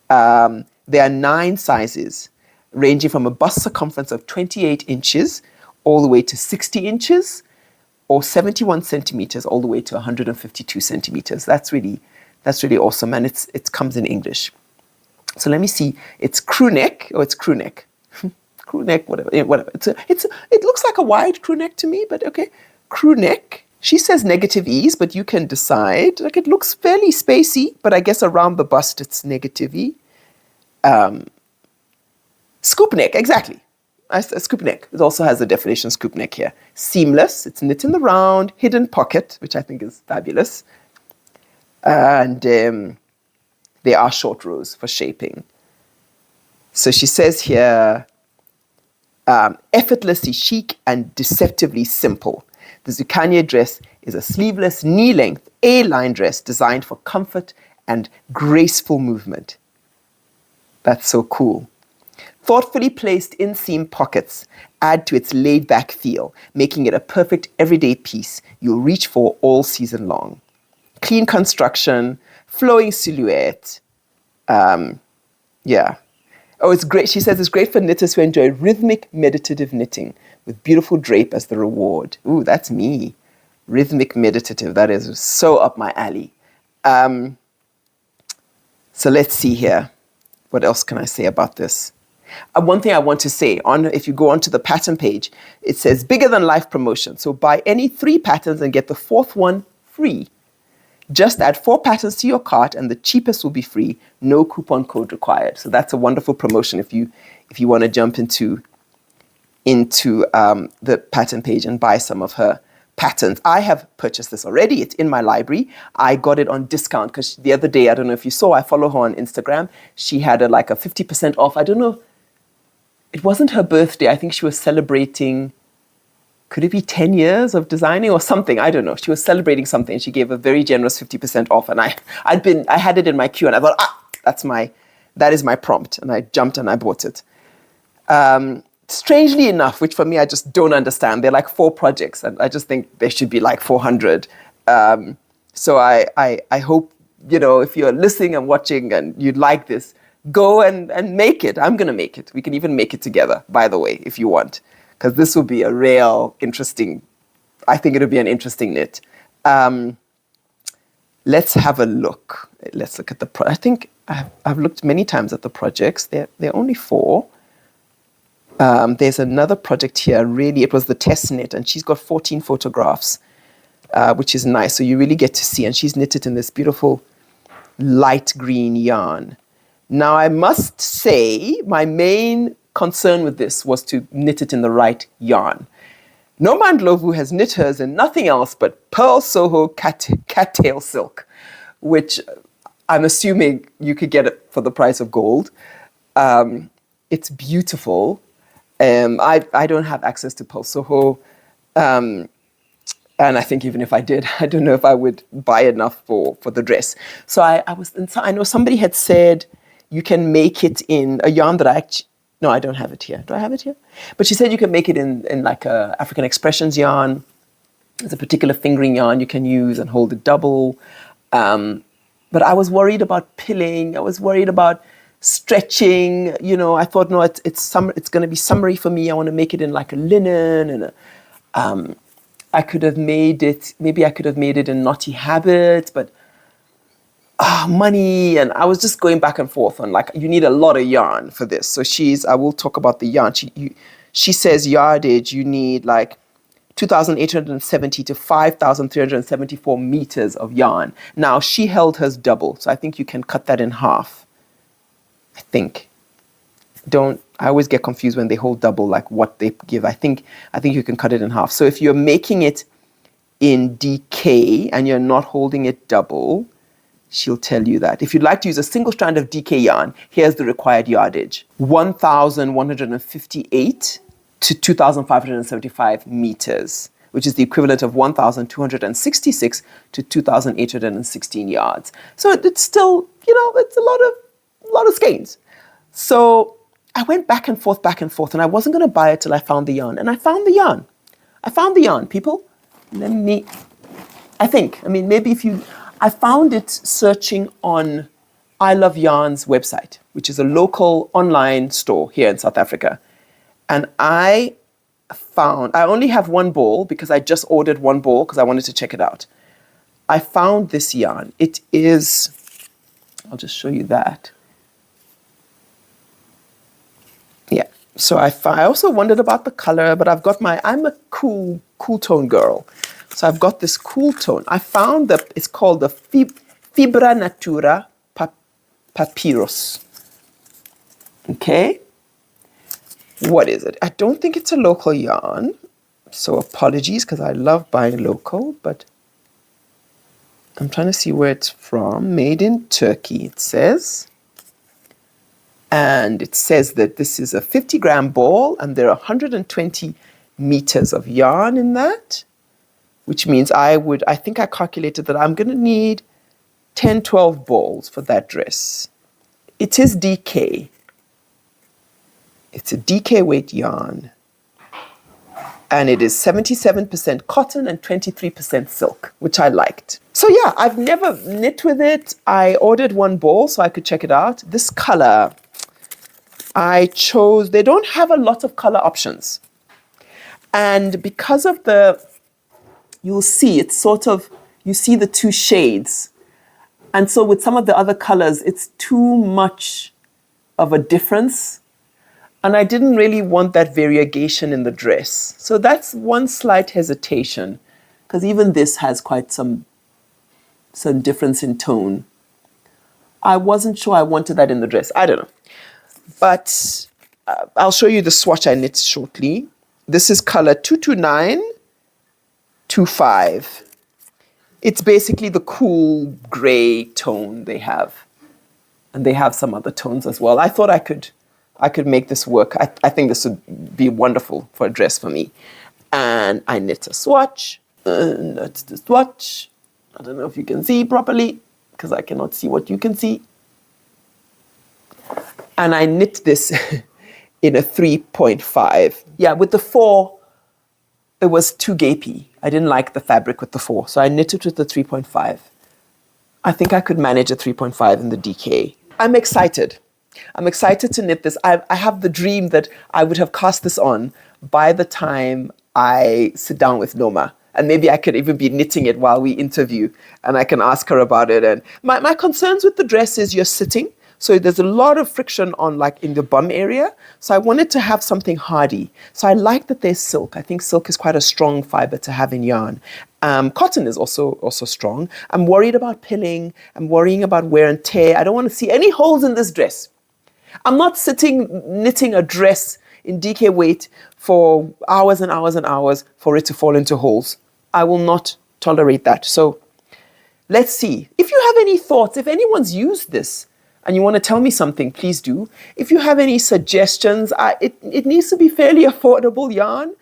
There are 9 sizes, ranging from a bust circumference of 28 inches all the way to 60 inches, or 71 centimeters all the way to 152 centimeters. That's really awesome, and it comes in English. So let me see. It's crew neck, or it's crew neck, crew neck, whatever. It looks like a wide crew neck to me, but okay. Crew neck, She says negative ease, but you can decide. Like, it looks fairly spacey, but I guess around the bust it's negative E. Scoop neck, exactly. A scoop neck. It also has the definition scoop neck here. Seamless, it's knit in the round, hidden pocket, which I think is fabulous. And there are short rows for shaping. So she says here, effortlessly chic and deceptively simple. The Zukanya dress is a sleeveless, knee-length, A-line dress designed for comfort and graceful movement. That's so cool. Thoughtfully placed inseam pockets add to its laid-back feel, making it a perfect everyday piece you'll reach for all season long. Clean construction, flowing silhouette. Yeah. Oh, it's great. She says it's great for knitters who enjoy rhythmic, meditative knitting with beautiful drape as the reward. Ooh, that's me. Rhythmic, meditative. That is so up my alley. So let's see here. What else can I say about this? One thing I want to say, if you go onto the pattern page, it says bigger than life promotion. So buy any 3 patterns and get the 4th one free. Just add 4 patterns to your cart and the cheapest will be free. No coupon code required. So that's a wonderful promotion if you want to jump into the pattern page and buy some of her patterns. I have purchased this already. It's in my library. I got it on discount because the other day, I don't know if you saw, I follow her on Instagram. She had a 50% off. I don't know. It wasn't her birthday. I think she was celebrating, could it be 10 years of designing or something? I don't know. She was celebrating something. She gave a very generous 50% off. And I had it in my queue and I thought, that is my prompt. And I jumped and I bought it. Strangely enough, which for me, I just don't understand. They're like 4 projects and I just think there should be like 400. So I hope, if you're listening and watching and you'd like this, go and make it. I'm going to make it. We can even make it together, by the way, if you want. Because this will be a real interesting, I think it'll be an interesting knit. Let's have a look. Let's look at the, I think I've looked many times at the projects. They're only 4. There's another project here, really, it was the test knit, and she's got 14 photographs, which is nice. So you really get to see, and she's knitted in this beautiful light green yarn. Now, I must say, my main concern with this was to knit it in the right yarn. Noma Ndlovu has knit hers in nothing else but Pearl Soho cattail silk, which I'm assuming you could get it for the price of gold. It's beautiful. I don't have access to Pearl Soho. And I think even if I did, I don't know if I would buy enough for the dress. So I know somebody had said you can make it in a yarn that I don't have it here. Do I have it here? But she said you can make it in like a African Expressions yarn. There's a particular fingering yarn you can use and hold it double. But I was worried about pilling. I was worried about stretching. I thought, no, it's going to be summery for me. I want to make it in like a linen and I could have made it in Knotty Habit, but money, and I was just going back and forth on you need a lot of yarn for this. So I will talk about the yarn. She says yardage, you need 2,870 to 5,374 meters of yarn. Now she held hers double, so I think you can cut that in half. I think. I always get confused when they hold double, what they give. I think you can cut it in half. So if you're making it in DK and you're not holding it double, she'll tell you that. If you'd like to use a single strand of DK yarn, here's the required yardage. 1,158 to 2,575 meters, which is the equivalent of 1,266 to 2,816 yards. So it's still, it's a lot of skeins. So I went back and forth, and I wasn't going to buy it till I found the yarn. And I found the yarn. People. I found it searching on I Love Yarn's website, which is a local online store here in South Africa. And I only have one ball because I just ordered one ball because I wanted to check it out. I found this yarn. It is, I'll just show you that. Yeah. So I also wondered about the color, but I'm a cool tone girl. So I've got this cool tone. I found that it's called the Fibra Natura Papyrus. Okay. What is it? I don't think it's a local yarn. So apologies, because I love buying local, but I'm trying to see where it's from. Made in Turkey, it says. And it says that this is a 50-gram ball, and there are 120 meters of yarn in that, which means I think I calculated that I'm going to need 10, 12 balls for that dress. It is DK. It's a DK weight yarn. And it is 77% cotton and 23% silk, which I liked. So yeah, I've never knit with it. I ordered one ball so I could check it out. This color, I chose, they don't have a lot of color options. And because of you'll see, it's sort of, you see the two shades. And so with some of the other colors, it's too much of a difference. And I didn't really want that variegation in the dress. So that's one slight hesitation, because even this has quite some difference in tone. I wasn't sure I wanted that in the dress. I don't know. But I'll show you the swatch I knit shortly. This is color 22925. It's basically the cool gray tone they have. And they have some other tones as well. I thought I could make this work. I think this would be wonderful for a dress for me. And I knit a swatch. That's the swatch. I don't know if you can see properly, because I cannot see what you can see. And I knit this in a 3.5. Yeah, with the 4, it was too gapey. I didn't like the fabric with the 4, so I knit it with the 3.5. I think I could manage a 3.5 in the DK. I'm excited. I'm excited to knit this. I have the dream that I would have cast this on by the time I sit down with Noma. And maybe I could even be knitting it while we interview, and I can ask her about it. And my concerns with the dress is you're sitting. So there's a lot of friction on, like, in the bum area. So I wanted to have something hardy. So I like that there's silk. I think silk is quite a strong fiber to have in yarn. Cotton is also strong. I'm worried about pilling. I'm worrying about wear and tear. I don't want to see any holes in this dress. I'm not sitting knitting a dress in DK weight for hours and hours and hours for it to fall into holes. I will not tolerate that. So let's see. If you have any thoughts, if anyone's used this and you want to tell me something, please do. If you have any suggestions, it needs to be fairly affordable yarn.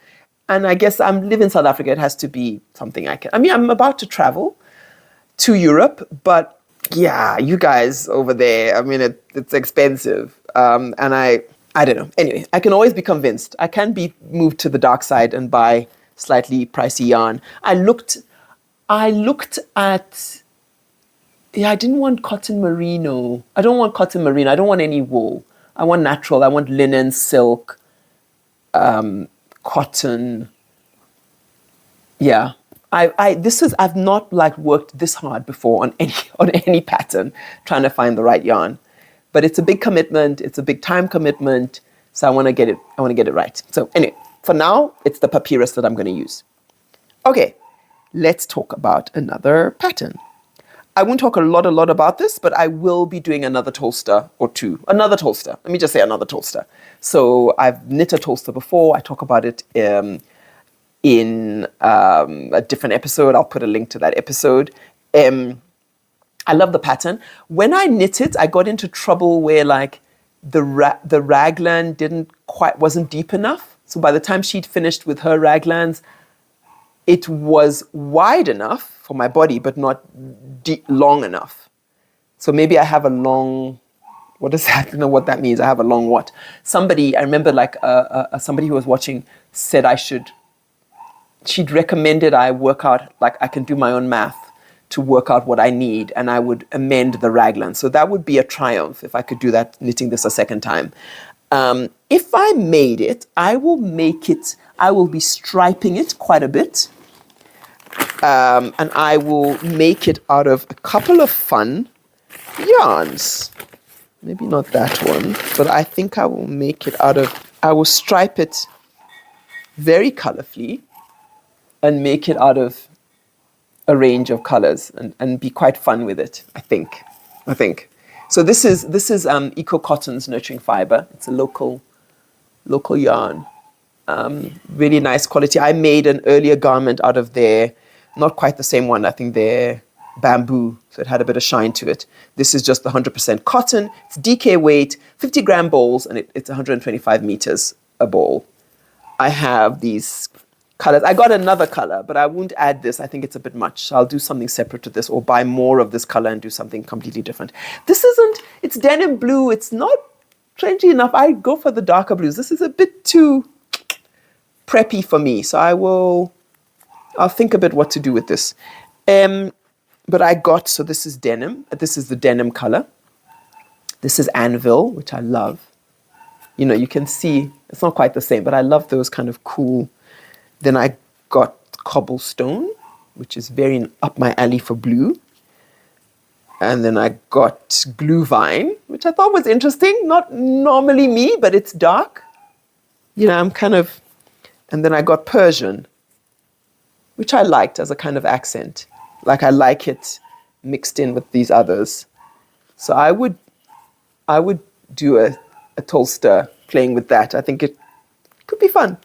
And I guess I live in South Africa. It has to be something I can. I mean, I'm about to travel to Europe, but yeah, you guys over there, I mean, it's expensive. And I don't know. Anyway, I can always be convinced. I can be moved to the dark side and buy slightly pricey yarn. I looked at, yeah, I didn't want cotton merino. I don't want cotton merino. I don't want any wool. I want natural. I want linen, silk, cotton. Yeah. I've not like worked this hard before on any pattern trying to find the right yarn. But it's a big commitment, it's a big time commitment, so I want to get it right. So anyway, for now, it's the papyrus that I'm going to use. Okay, let's talk about another pattern. I won't talk a lot about this, but I will be doing another toaster or two. Another toaster. Let me just say another toaster. So I've knit a toaster before. I talk about it in a different episode. I'll put a link to that episode. I love the pattern. When I knit it, I got into trouble where like the raglan wasn't deep enough. So by the time she'd finished with her raglans, it was wide enough for my body, but not long enough. So maybe I have a long, what does that, I don't know what that means. I have a long what? Somebody, I remember like somebody who was watching said she'd recommended I work out, like I can do my own math to work out what I need, and I would amend the raglan. So that would be a triumph if I could do that, knitting this a second time. If I made it, I will be striping it quite a bit. And I will make it out of a couple of fun yarns. Maybe not that one, but I think I will make it I will stripe it very colorfully and make it out of a range of colors and be quite fun with it, I think. So this is Eco Cotton's Nurturing Fiber. It's a local yarn. Really nice quality. I made an earlier garment out of their, not quite the same one, I think their bamboo, so it had a bit of shine to it. This is just the 100% cotton. It's DK weight, 50-gram balls, and it's 125 meters a ball. I have these colors. I got another color, but I won't add this. I think it's a bit much. So I'll do something separate to this, or buy more of this color and do something completely different. It's denim blue. It's not, strangely enough, I go for the darker blues. This is a bit too preppy for me. So I'll think a bit what to do with this. But so this is denim. This is the denim color. This is anvil, which I love. You can see it's not quite the same, but I love those kind of cool. Then I got cobblestone, which is very up my alley for blue. And then I got glue vine, which I thought was interesting. Not normally me, but it's dark. And then I got Persian, which I liked as a kind of accent. Like I like it mixed in with these others. So I would do a Tolster playing with that. I think it could be fun.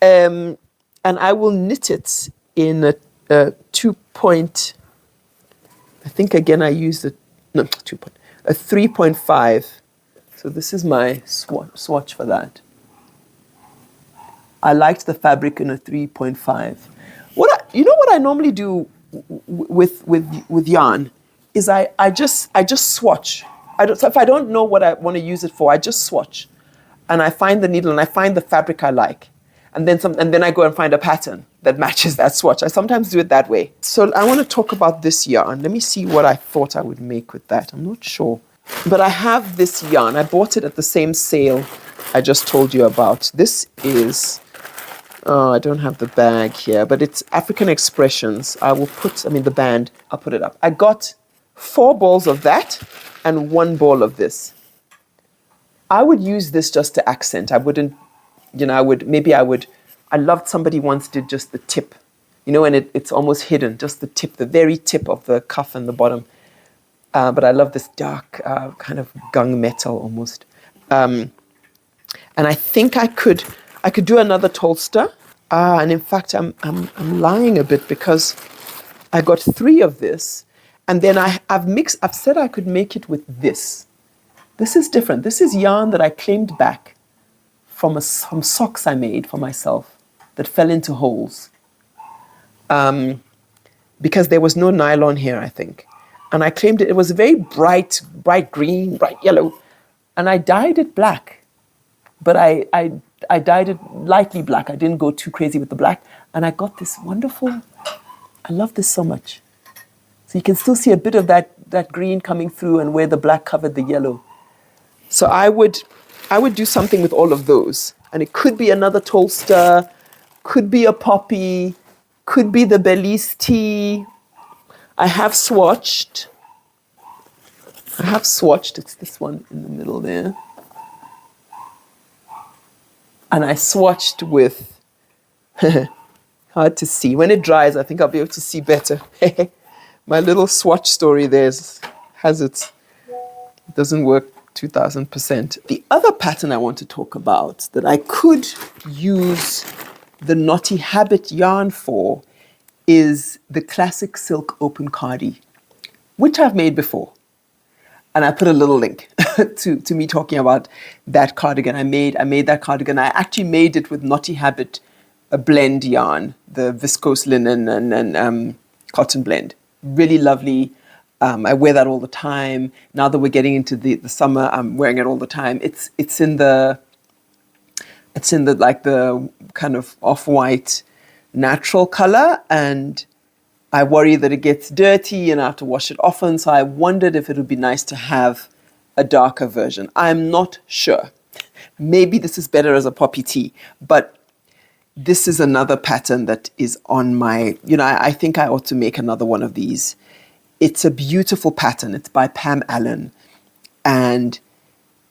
And I will knit it in a 2-point, I think again I used a 3.5. So this is my swatch for that. I liked the fabric in a 3.5. What I normally do with yarn is I just swatch. So if I don't know what I want to use it for, I just swatch, and I find the needle and I find the fabric I like, and then I go and find a pattern that matches that swatch. I sometimes do it that way. So I want to talk about this yarn. Let me see what I thought I would make with that. I'm not sure, but I have this yarn. I bought it at the same sale I just told you about. This is. Oh, I don't have the bag here, but it's African Expressions. The band, I'll put it up. I got 4 balls of that and 1 ball of this. I would use this just to accent. I wouldn't, I loved somebody once did just the tip, and it's almost hidden, just the tip, the very tip of the cuff and the bottom. But I love this dark kind of gunmetal almost. And I think I could do another Tolster. And in fact, I'm lying a bit because I got 3 of this. And then I've said I could make it with this. This is different. This is yarn that I claimed back from socks I made for myself that fell into holes. Because there was no nylon here, I think. And I claimed it. It was very bright green, bright yellow. And I dyed it black. But I dyed it lightly black. I didn't go too crazy with the black. And I got this wonderful, I love this so much. So you can still see a bit of that green coming through and where the black covered the yellow. So I would do something with all of those. And it could be another Tolster, could be a poppy, could be the Belize tea. I have swatched. It's this one in the middle there. And I swatched with, hard to see. When it dries, I think I'll be able to see better. My little swatch story there it doesn't work 2000%. The other pattern I want to talk about that I could use the Knotty Habit yarn for is the classic silk open cardi, which I've made before. And I put a little link to me talking about that cardigan. I made that cardigan. I actually made it with Knotty Habit, a blend yarn, the viscose linen and cotton blend. Really lovely. I wear that all the time. Now that we're getting into the summer, I'm wearing it all the time. It's in the like the kind of off-white natural color, and I worry that it gets dirty and I have to wash it often. So I wondered if it would be nice to have a darker version. I'm not sure. Maybe this is better as a poppy tea, but this is another pattern that is on my, I think I ought to make another one of these. It's a beautiful pattern. It's by Pam Allen and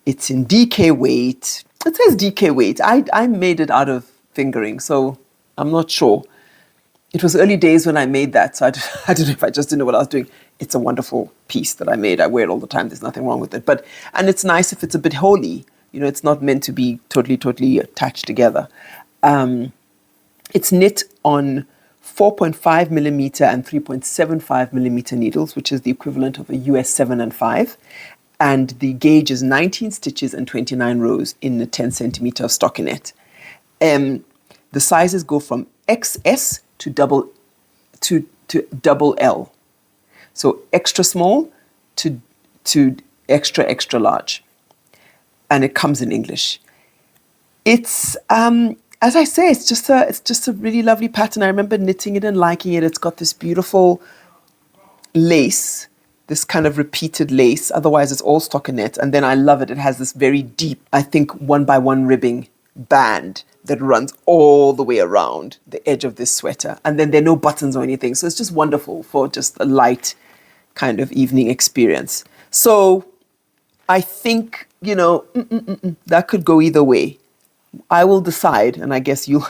it's in DK weight. It says DK weight. I made it out of fingering, so I'm not sure. it was early days when I made that, so I don't know if I just didn't know what I was doing. It's a wonderful piece that I made. I wear it all the time. There's nothing wrong with it. And it's nice if it's a bit holy. You know, it's not meant to be totally attached together. It's knit on 4.5 millimeter and 3.75 millimeter needles, which is the equivalent of a US 7 and 5. And the gauge is 19 stitches and 29 rows in a 10 centimeter stockinette. The sizes go from XS to double L. So extra small to extra large. And it comes in English. It's as I say, it's just a really lovely pattern. I remember knitting it and liking it. It's got this beautiful lace, this kind of repeated lace. Otherwise, it's all stockinette. And then I love it. It has this very deep, I think, 1x1 ribbing band that runs all the way around the edge of this sweater. And then there are no buttons or anything. So it's just wonderful for just a light kind of evening experience. So I think, you know, that could go either way. I will decide, and I guess you'll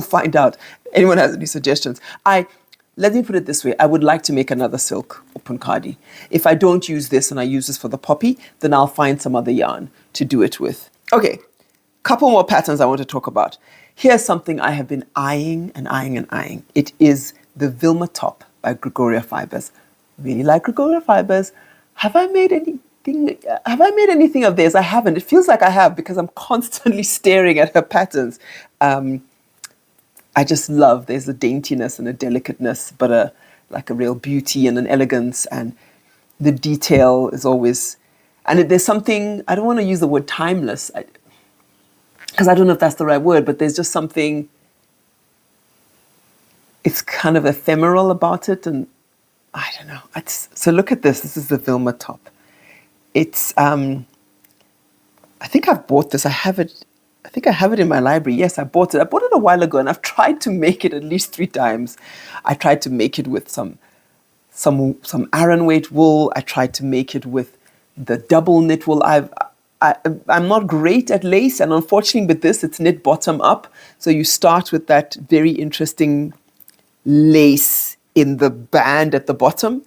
find out. Anyone has any suggestions? Let me put it this way. I would like to make another silk open cardi. If I don't use this and I use this for the poppy, then I'll find some other yarn to do it with. Okay, couple more patterns I want to talk about. Here's something I have been eyeing and eyeing and eyeing. It is the Vilma top by Gregoria Fibers. Really like Gregoria Fibers. Have I made anything of theirs? I haven't. It feels like I have because I'm constantly staring at her patterns. I just love, there's a daintiness and a delicateness, but like a real beauty and an elegance, and the detail is always, and there's something, I don't want to use the word timeless, because I don't know if that's the right word, but there's just something, it's kind of ephemeral about it, and I don't know. So look at this. This is the Vilma top. It's, I think I've bought this. I think I have it in my library. Yes, I bought it. I bought it a while ago, and I've tried to make it at least 3 times. I tried to make it with some Aran weight wool. I tried to make it with the double knit wool. I'm not great at lace, and unfortunately with this, it's knit bottom up. So you start with that very interesting lace in the band at the bottom,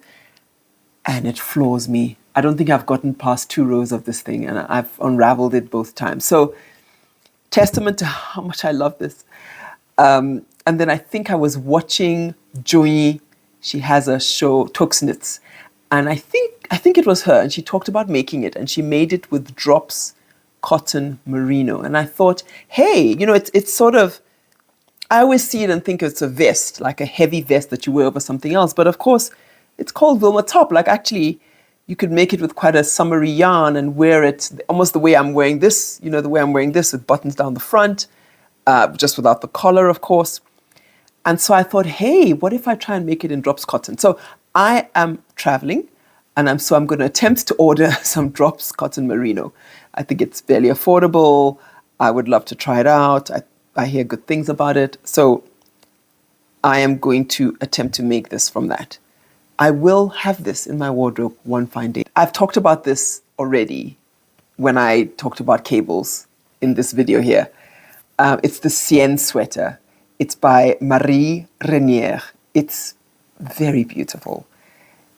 and it floors me. I don't think I've gotten past 2 rows of this thing, and I've unraveled it both times. So testament to how much I love this. And then I think I was watching Joyi. She has a show, Tux Knits, and I think it was her, and she talked about making it, and she made it with drops cotton merino. And I thought, hey, you know, it's sort of, I always see it and think it's a vest, like a heavy vest that you wear over something else. But of course, it's called Vilma top. Like actually, you could make it with quite a summery yarn and wear it almost the way I'm wearing this, you know, the way I'm wearing this with buttons down the front, just without the collar, of course. And so I thought, hey, what if I try and make it in drops cotton? So I am traveling, and I'm going to attempt to order some drops cotton merino. I think it's fairly affordable. I would love to try it out. I hear good things about it. So I am going to attempt to make this from that. I will have this in my wardrobe one fine day. I've talked about this already when I talked about cables in this video here. It's the Sienne sweater. It's by Marie Renier. It's very beautiful.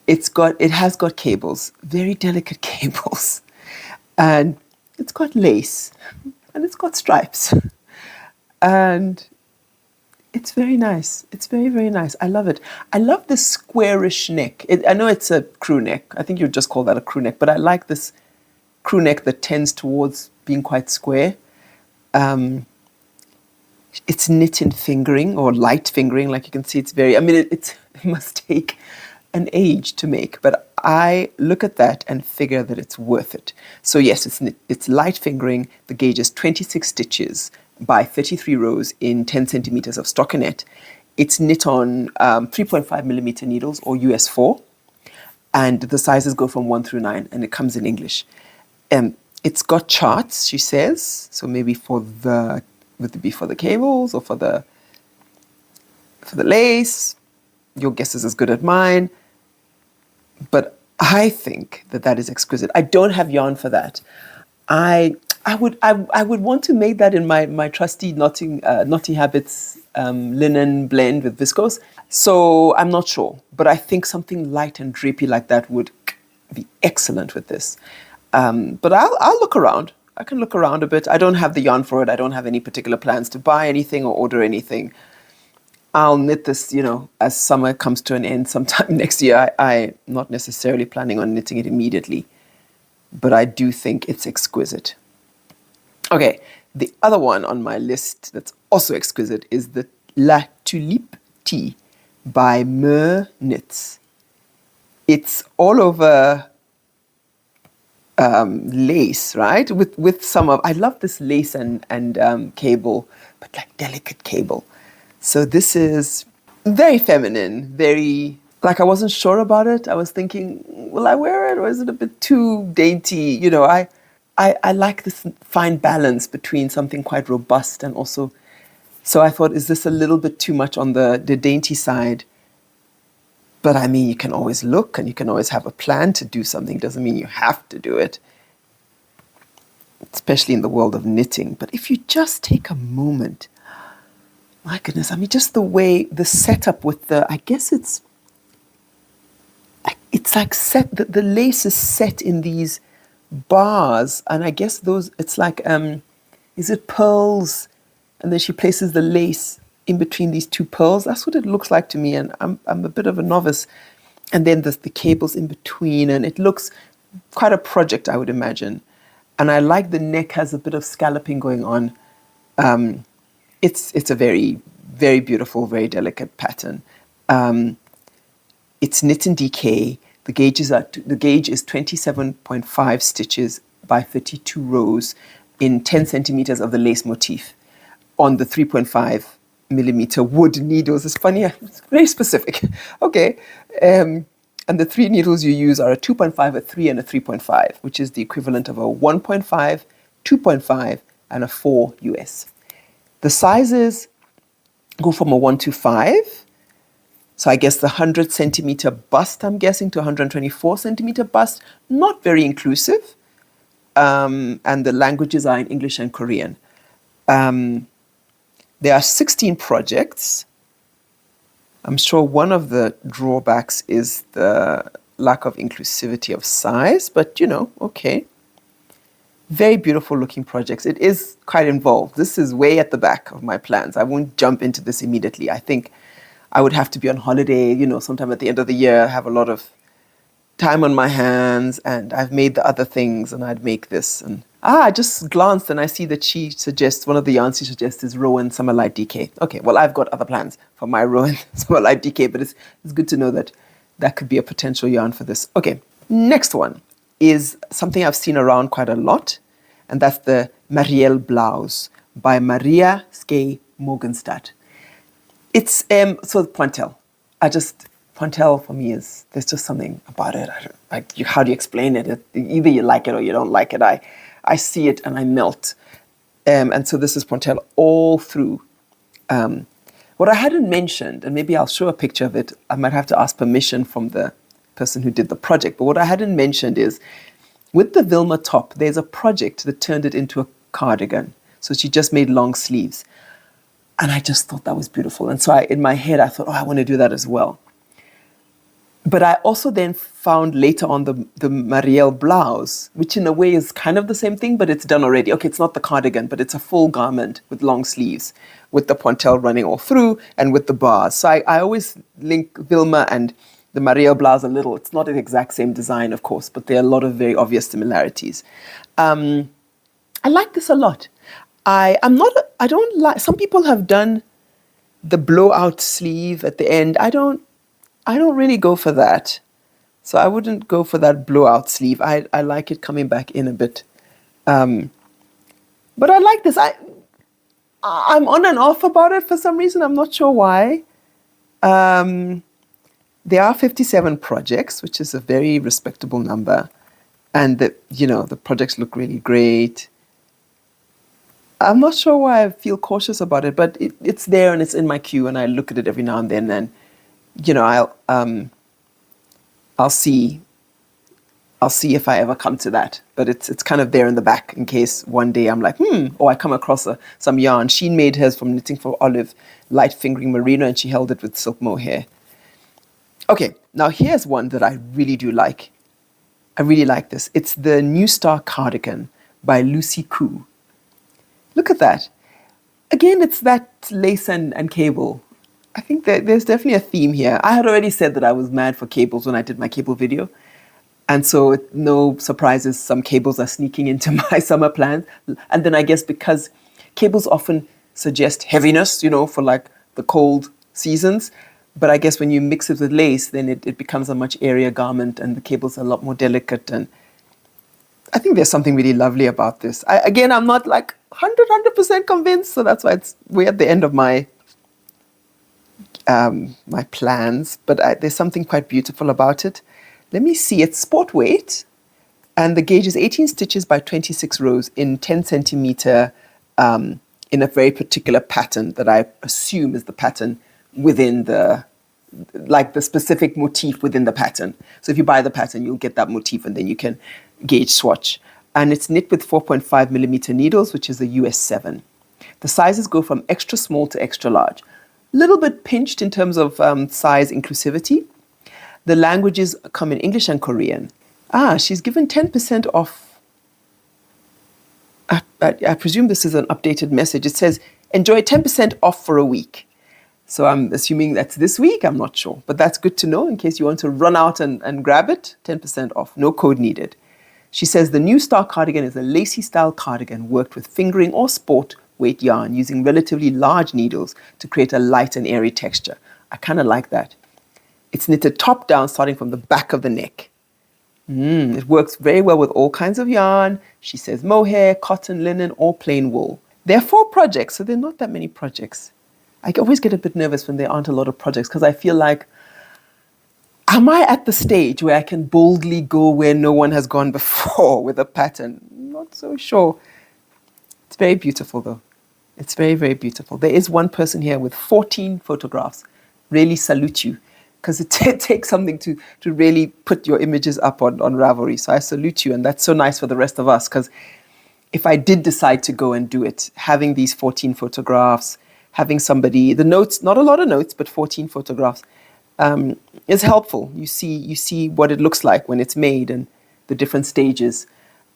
It has got cables, very delicate cables. And it's got lace, and it's got stripes. And it's very nice. It's very, very nice. I love it. I love this squarish neck. I know it's a crew neck. I think you'd just call that a crew neck, but I like this crew neck that tends towards being quite square. It's knit in fingering or light fingering. Like you can see, it's very, I mean, it must take an age to make, but I look at that and figure that it's worth it. So yes, it's light fingering. The gauge is 26 stitches by 33 rows in 10 centimeters of stockinette. It's knit on 3.5 millimeter needles or US 4, and the sizes go from 1 through 9, and it comes in English. It's got charts, she says, so maybe would it be for the cables or for the lace? Your guess is as good as mine. But I think that is exquisite. I don't have yarn for that. I would want to make that in my trusty Knotty Habits linen blend with viscose. So I'm not sure, but I think something light and drapey like that would be excellent with this. But I'll look around. I can look around a bit. I don't have the yarn for it. I don't have any particular plans to buy anything or order anything. I'll knit this, as summer comes to an end sometime next year. I'm not necessarily planning on knitting it immediately, but I do think it's exquisite. Okay, the other one on my list that's also exquisite is the La Tulipe Tee by Mer Knits. It's all over lace, right? With some of, I love this lace and cable, but like delicate cable. So this is very feminine, very, like I wasn't sure about it. I was thinking, will I wear it or is it a bit too dainty? I like this fine balance between something quite robust and also, so I thought, is this a little bit too much on the dainty side? But I mean, you can always look and you can always have a plan to do something. Doesn't mean you have to do it, especially in the world of knitting. But if you just take a moment, my goodness, I mean, just the way the setup with I guess it's like the lace is set in these bars, and I guess it's like, is it pearls? And then she places the lace in between these two pearls. That's what it looks like to me, and I'm a bit of a novice. And then the cables in between, and it looks quite a project, I would imagine. And I like the neck has a bit of scalloping going on. It's a very, very beautiful, very delicate pattern. It's knit in DK. The gauge is 27.5 stitches by 32 rows in 10 centimeters of the lace motif on the 3.5 millimeter wood needles. It's funny, it's very specific. Okay. And the 3 needles you use are a 2.5, a 3, and a 3.5, which is the equivalent of a 1.5, 2.5, and a 4 US. The sizes go from a 1 to 5. So I guess the 100 centimeter bust, I'm guessing, to 124 centimeter bust. Not very inclusive. And the languages are in English and Korean. There are 16 projects. I'm sure one of the drawbacks is the lack of inclusivity of size, but okay. Very beautiful looking projects. It is quite involved. This is way at the back of my plans. I won't jump into this immediately. I think I would have to be on holiday, sometime at the end of the year, have a lot of time on my hands, and I've made the other things, and I'd make this. And I just glanced and I see that she suggests, one of the yarns she suggests is Rowan Summer Light DK. Okay, well, I've got other plans for my Rowan Summer Light DK, but it's good to know that that could be a potential yarn for this. Okay, next one is something I've seen around quite a lot, and that's the Marielle Blouse by Maria Skye Morgenstad. It's so Pointel. Pointel for me there's just something about it. How do you explain it? Either you like it or you don't like it. I see it and I melt. And so this is Pointel all through. What I hadn't mentioned, and maybe I'll show a picture of it, I might have to ask permission from the person who did the project, but what I hadn't mentioned is, with the Vilma top, there's a project that turned it into a cardigan. So she just made long sleeves. And I just thought that was beautiful. And so in my head, I thought, I want to do that as well. But I also then found later on the Marielle blouse, which in a way is kind of the same thing, but it's done already. Okay, it's not the cardigan, but it's a full garment with long sleeves, with the Pointel running all through and with the bars. So I always link Vilma and the Marielle blouse a little. It's not an exact same design, of course, but there are a lot of very obvious similarities. I like this a lot. I don't like, some people have done the blowout sleeve at the end. I don't really go for that. So I wouldn't go for that blowout sleeve. I like it coming back in a bit. But I like this. I'm on and off about it for some reason. I'm not sure why. There are 57 projects, which is a very respectable number. And the projects look really great. I'm not sure why I feel cautious about it, but it's there and it's in my queue, and I look at it every now and then, and I'll see I'll see if I ever come to that. But it's kind of there in the back in case one day I'm like, or I come across some yarn. She made hers from Knitting for Olive, light fingering merino, and she held it with silk mohair. Okay, now here's one that I really do like. I really like this. It's the New Star Cardigan by Lucy Koo. Look at that. Again, it's that lace and cable. I think that there's definitely a theme here. I had already said that I was mad for cables when I did my cable video. And so no surprises, some cables are sneaking into my summer plans. And then I guess because cables often suggest heaviness, for like the cold seasons. But I guess when you mix it with lace, then it becomes a much airier garment and the cables are a lot more delicate. And I think there's something really lovely about this. I'm not like 100% convinced. So that's why we're at the end of my my plans. But there's something quite beautiful about it. Let me see, it's sport weight, and the gauge is 18 stitches by 26 rows in 10 centimeter in a very particular pattern that I assume is the pattern within the specific motif within the pattern. So if you buy the pattern, you'll get that motif and then you can gauge swatch. And it's knit with 4.5 millimeter needles, which is a US 7. The sizes go from extra small to extra large. A little bit pinched in terms of size inclusivity. The languages come in English and Korean. She's given 10% off. I presume this is an updated message. It says, enjoy 10% off for a week. So I'm assuming that's this week. I'm not sure. But that's good to know in case you want to run out and grab it. 10% off. No code needed. She says the New Star Cardigan is a lacy style cardigan worked with fingering or sport weight yarn using relatively large needles to create a light and airy texture. I kind of like that. It's knitted top down, starting from the back of the neck. It works very well with all kinds of yarn. She says mohair, cotton, linen, or plain wool. There are 4 projects, so there are not that many projects. I always get a bit nervous when there aren't a lot of projects because I feel like, am I at the stage where I can boldly go where no one has gone before with a pattern? Not so sure. It's very beautiful though. It's very, very beautiful. There is one person here with 14 photographs. Really salute you. Because it takes something to really put your images up on Ravelry. So I salute you, and that's so nice for the rest of us. Because if I did decide to go and do it, having these 14 photographs, having somebody, the notes, not a lot of notes, but 14 photographs, is helpful. You see what it looks like when it's made and the different stages.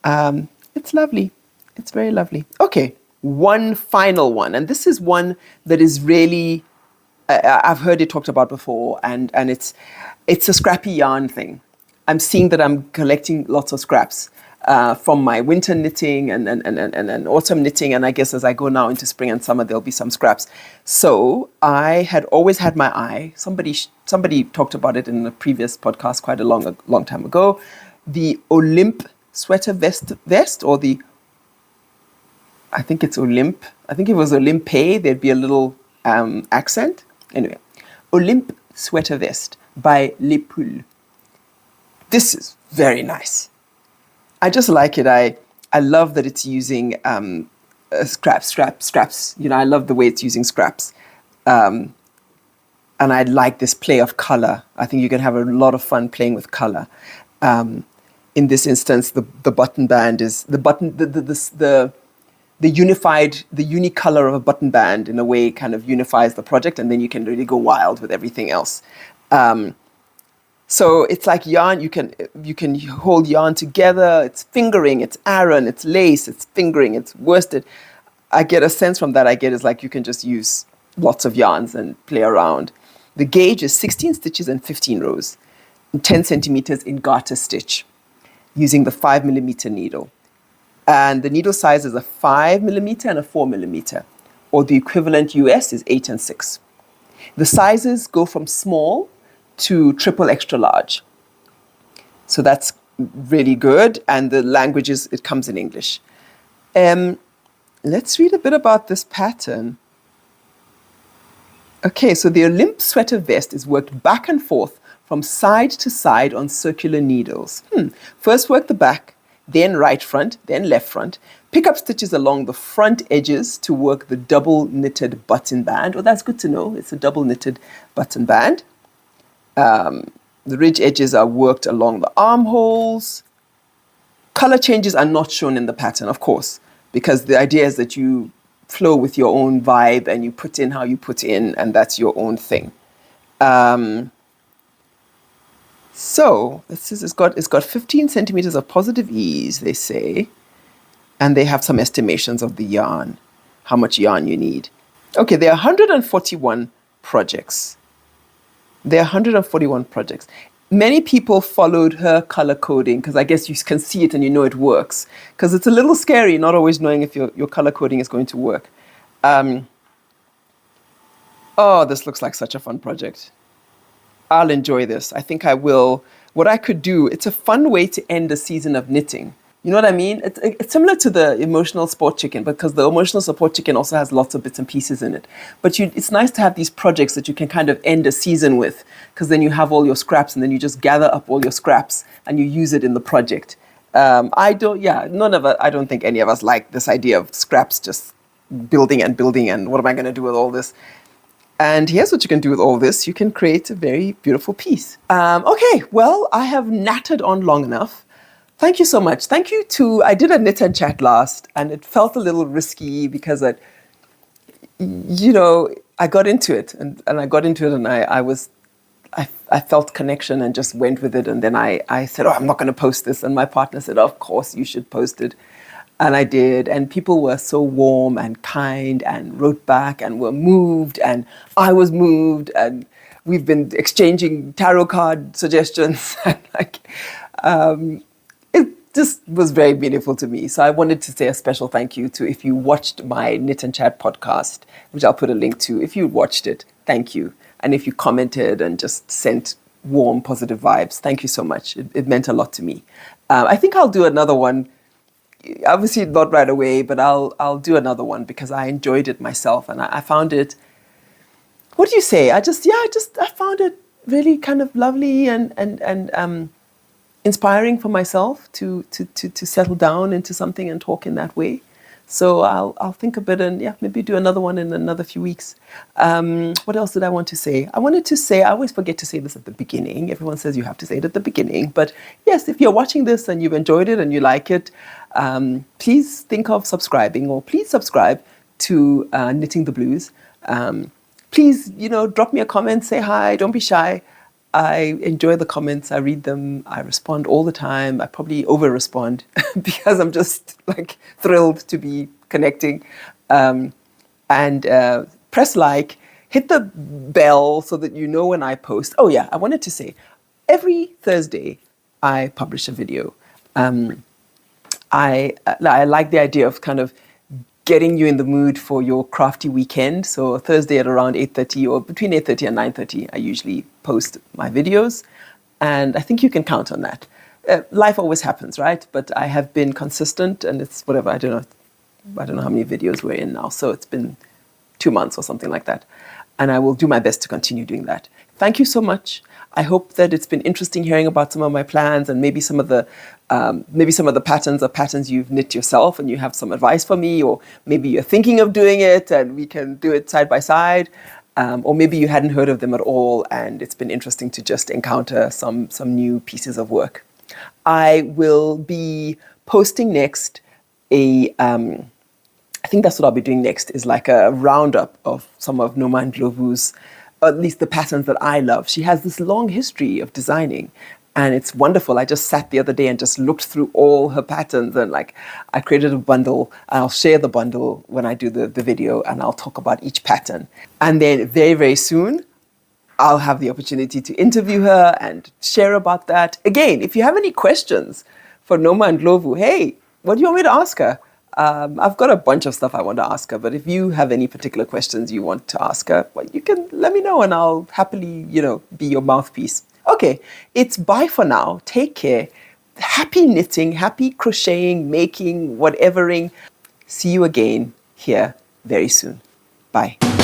It's lovely. It's very lovely. Okay, one final one, and this is one that is really. I've heard it talked about before, and it's a scrappy yarn thing. I'm seeing that I'm collecting lots of scraps from my winter knitting and autumn knitting, and I guess as I go now into spring and summer, there'll be some scraps. So I had always had my eye. Somebody talked about it in a previous podcast quite a long time ago. The Olymp sweater vest, or the I think it's Olymp. I think it was Olympe. There'd be a little accent. Anyway, Olymp sweater vest by Les Poules. This is very nice. I just like it. I love that it's using scraps. I love the way it's using scraps. And I like this play of color. I think you can have a lot of fun playing with color. In this instance, the button band is the unicolor of a button band in a way kind of unifies the project, and then you can really go wild with everything else. So it's like yarn, you can hold yarn together, it's fingering, it's Aran, it's lace, it's fingering, it's worsted. I get a sense from that, is like you can just use lots of yarns and play around. The gauge is 16 stitches and 15 rows, and 10 centimeters in garter stitch, using the 5 millimeter needle. And the needle size is a 5 millimeter and a 4 millimeter, or the equivalent US is 8 and 6. The sizes go from small to triple extra large. So that's really good. And the languages, it comes in English. Let's read a bit about this pattern. Okay, so the Olymp sweater vest is worked back and forth from side to side on circular needles. First work the back, then right front, then left front. Pick up stitches along the front edges to work the double knitted button band. Oh, that's good to know. It's a double knitted button band. The ridge edges are worked along the armholes. Color changes are not shown in the pattern, of course, because the idea is that you flow with your own vibe and you put in how you put in, and that's your own thing. So this is, it's got 15 centimeters of positive ease, they say, and they have some estimations of the yarn, how much yarn you need. Okay, there are 141 projects. There are 141 projects. Many people followed her color coding because I guess you can see it and you know it works. Because it's a little scary not always knowing if your color coding is going to work. Oh, this looks like such a fun project. I'll enjoy this. I think I will. What I could do, it's a fun way to end a season of knitting. You know what I mean? It's similar to the emotional sport chicken, because the emotional support chicken also has lots of bits and pieces in it. But it's nice to have these projects that you can kind of end a season with, because then you have all your scraps and then you just gather up all your scraps and you use it in the project. I don't think any of us like this idea of scraps just building and what am I going to do with all this? And here's what you can do with all this. You can create a very beautiful piece. Okay, well, I have nattered on long enough. Thank you so much. Thank you I did a knit and chat last, and it felt a little risky because I got into it and I got into it and I felt connection and just went with it. And then I said, I'm not going to post this. And my partner said, of course you should post it. And I did. And people were so warm and kind and wrote back and were moved. And I was moved. And we've been exchanging tarot card suggestions. And it just was very meaningful to me. So I wanted to say a special thank you to, if you watched my Knit and Chat podcast, which I'll put a link to. If you watched it, thank you. And if you commented and just sent warm, positive vibes, thank you so much. It meant a lot to me. I think I'll do another one. Obviously not right away, but I'll do another one because I enjoyed it myself. And I found it, what do you say? I found it really kind of lovely and inspiring for myself to settle down into something and talk in that way. So I'll think a bit and maybe do another one in another few weeks. What else did I want to say? I wanted to say, I always forget to say this at the beginning. Everyone says you have to say it at the beginning. But yes, if you're watching this and you've enjoyed it and you like it, please think of subscribing, or please subscribe to Knitting the Blues. Please, drop me a comment, say hi, don't be shy. I enjoy the comments. I read them. I respond all the time. I probably over-respond because I'm just thrilled to be connecting. And press like, hit the bell so that you know when I post. Oh yeah, I wanted to say, every Thursday I publish a video. I like the idea of kind of getting you in the mood for your crafty weekend. So Thursday at around 8:30 or between 8:30 and 9:30, I usually post my videos. And I think you can count on that. Life always happens, right? But I have been consistent, and it's whatever, I don't know how many videos we're in now. So it's been 2 months or something like that. And I will do my best to continue doing that. Thank you so much. I hope that it's been interesting hearing about some of my plans and maybe some of the patterns are patterns you've knit yourself and you have some advice for me, or maybe you're thinking of doing it and we can do it side by side, or maybe you hadn't heard of them at all and it's been interesting to just encounter some new pieces of work. I will be posting next I think that's what I'll be doing next, is like a roundup of some of Noma and Ndlovu's, or at least the patterns that I love. She has this long history of designing and it's wonderful. I just sat the other day and just looked through all her patterns and I created a bundle. I'll share the bundle when I do the video and I'll talk about each pattern. And then very, very soon, I'll have the opportunity to interview her and share about that. Again, if you have any questions for Noma and Ndlovu, hey, what do you want me to ask her? I've got a bunch of stuff I want to ask her, but if you have any particular questions you want to ask her, well, you can let me know and I'll happily, be your mouthpiece. Okay, it's bye for now. Take care. Happy knitting, happy crocheting, making, whatevering. See you again here very soon. Bye.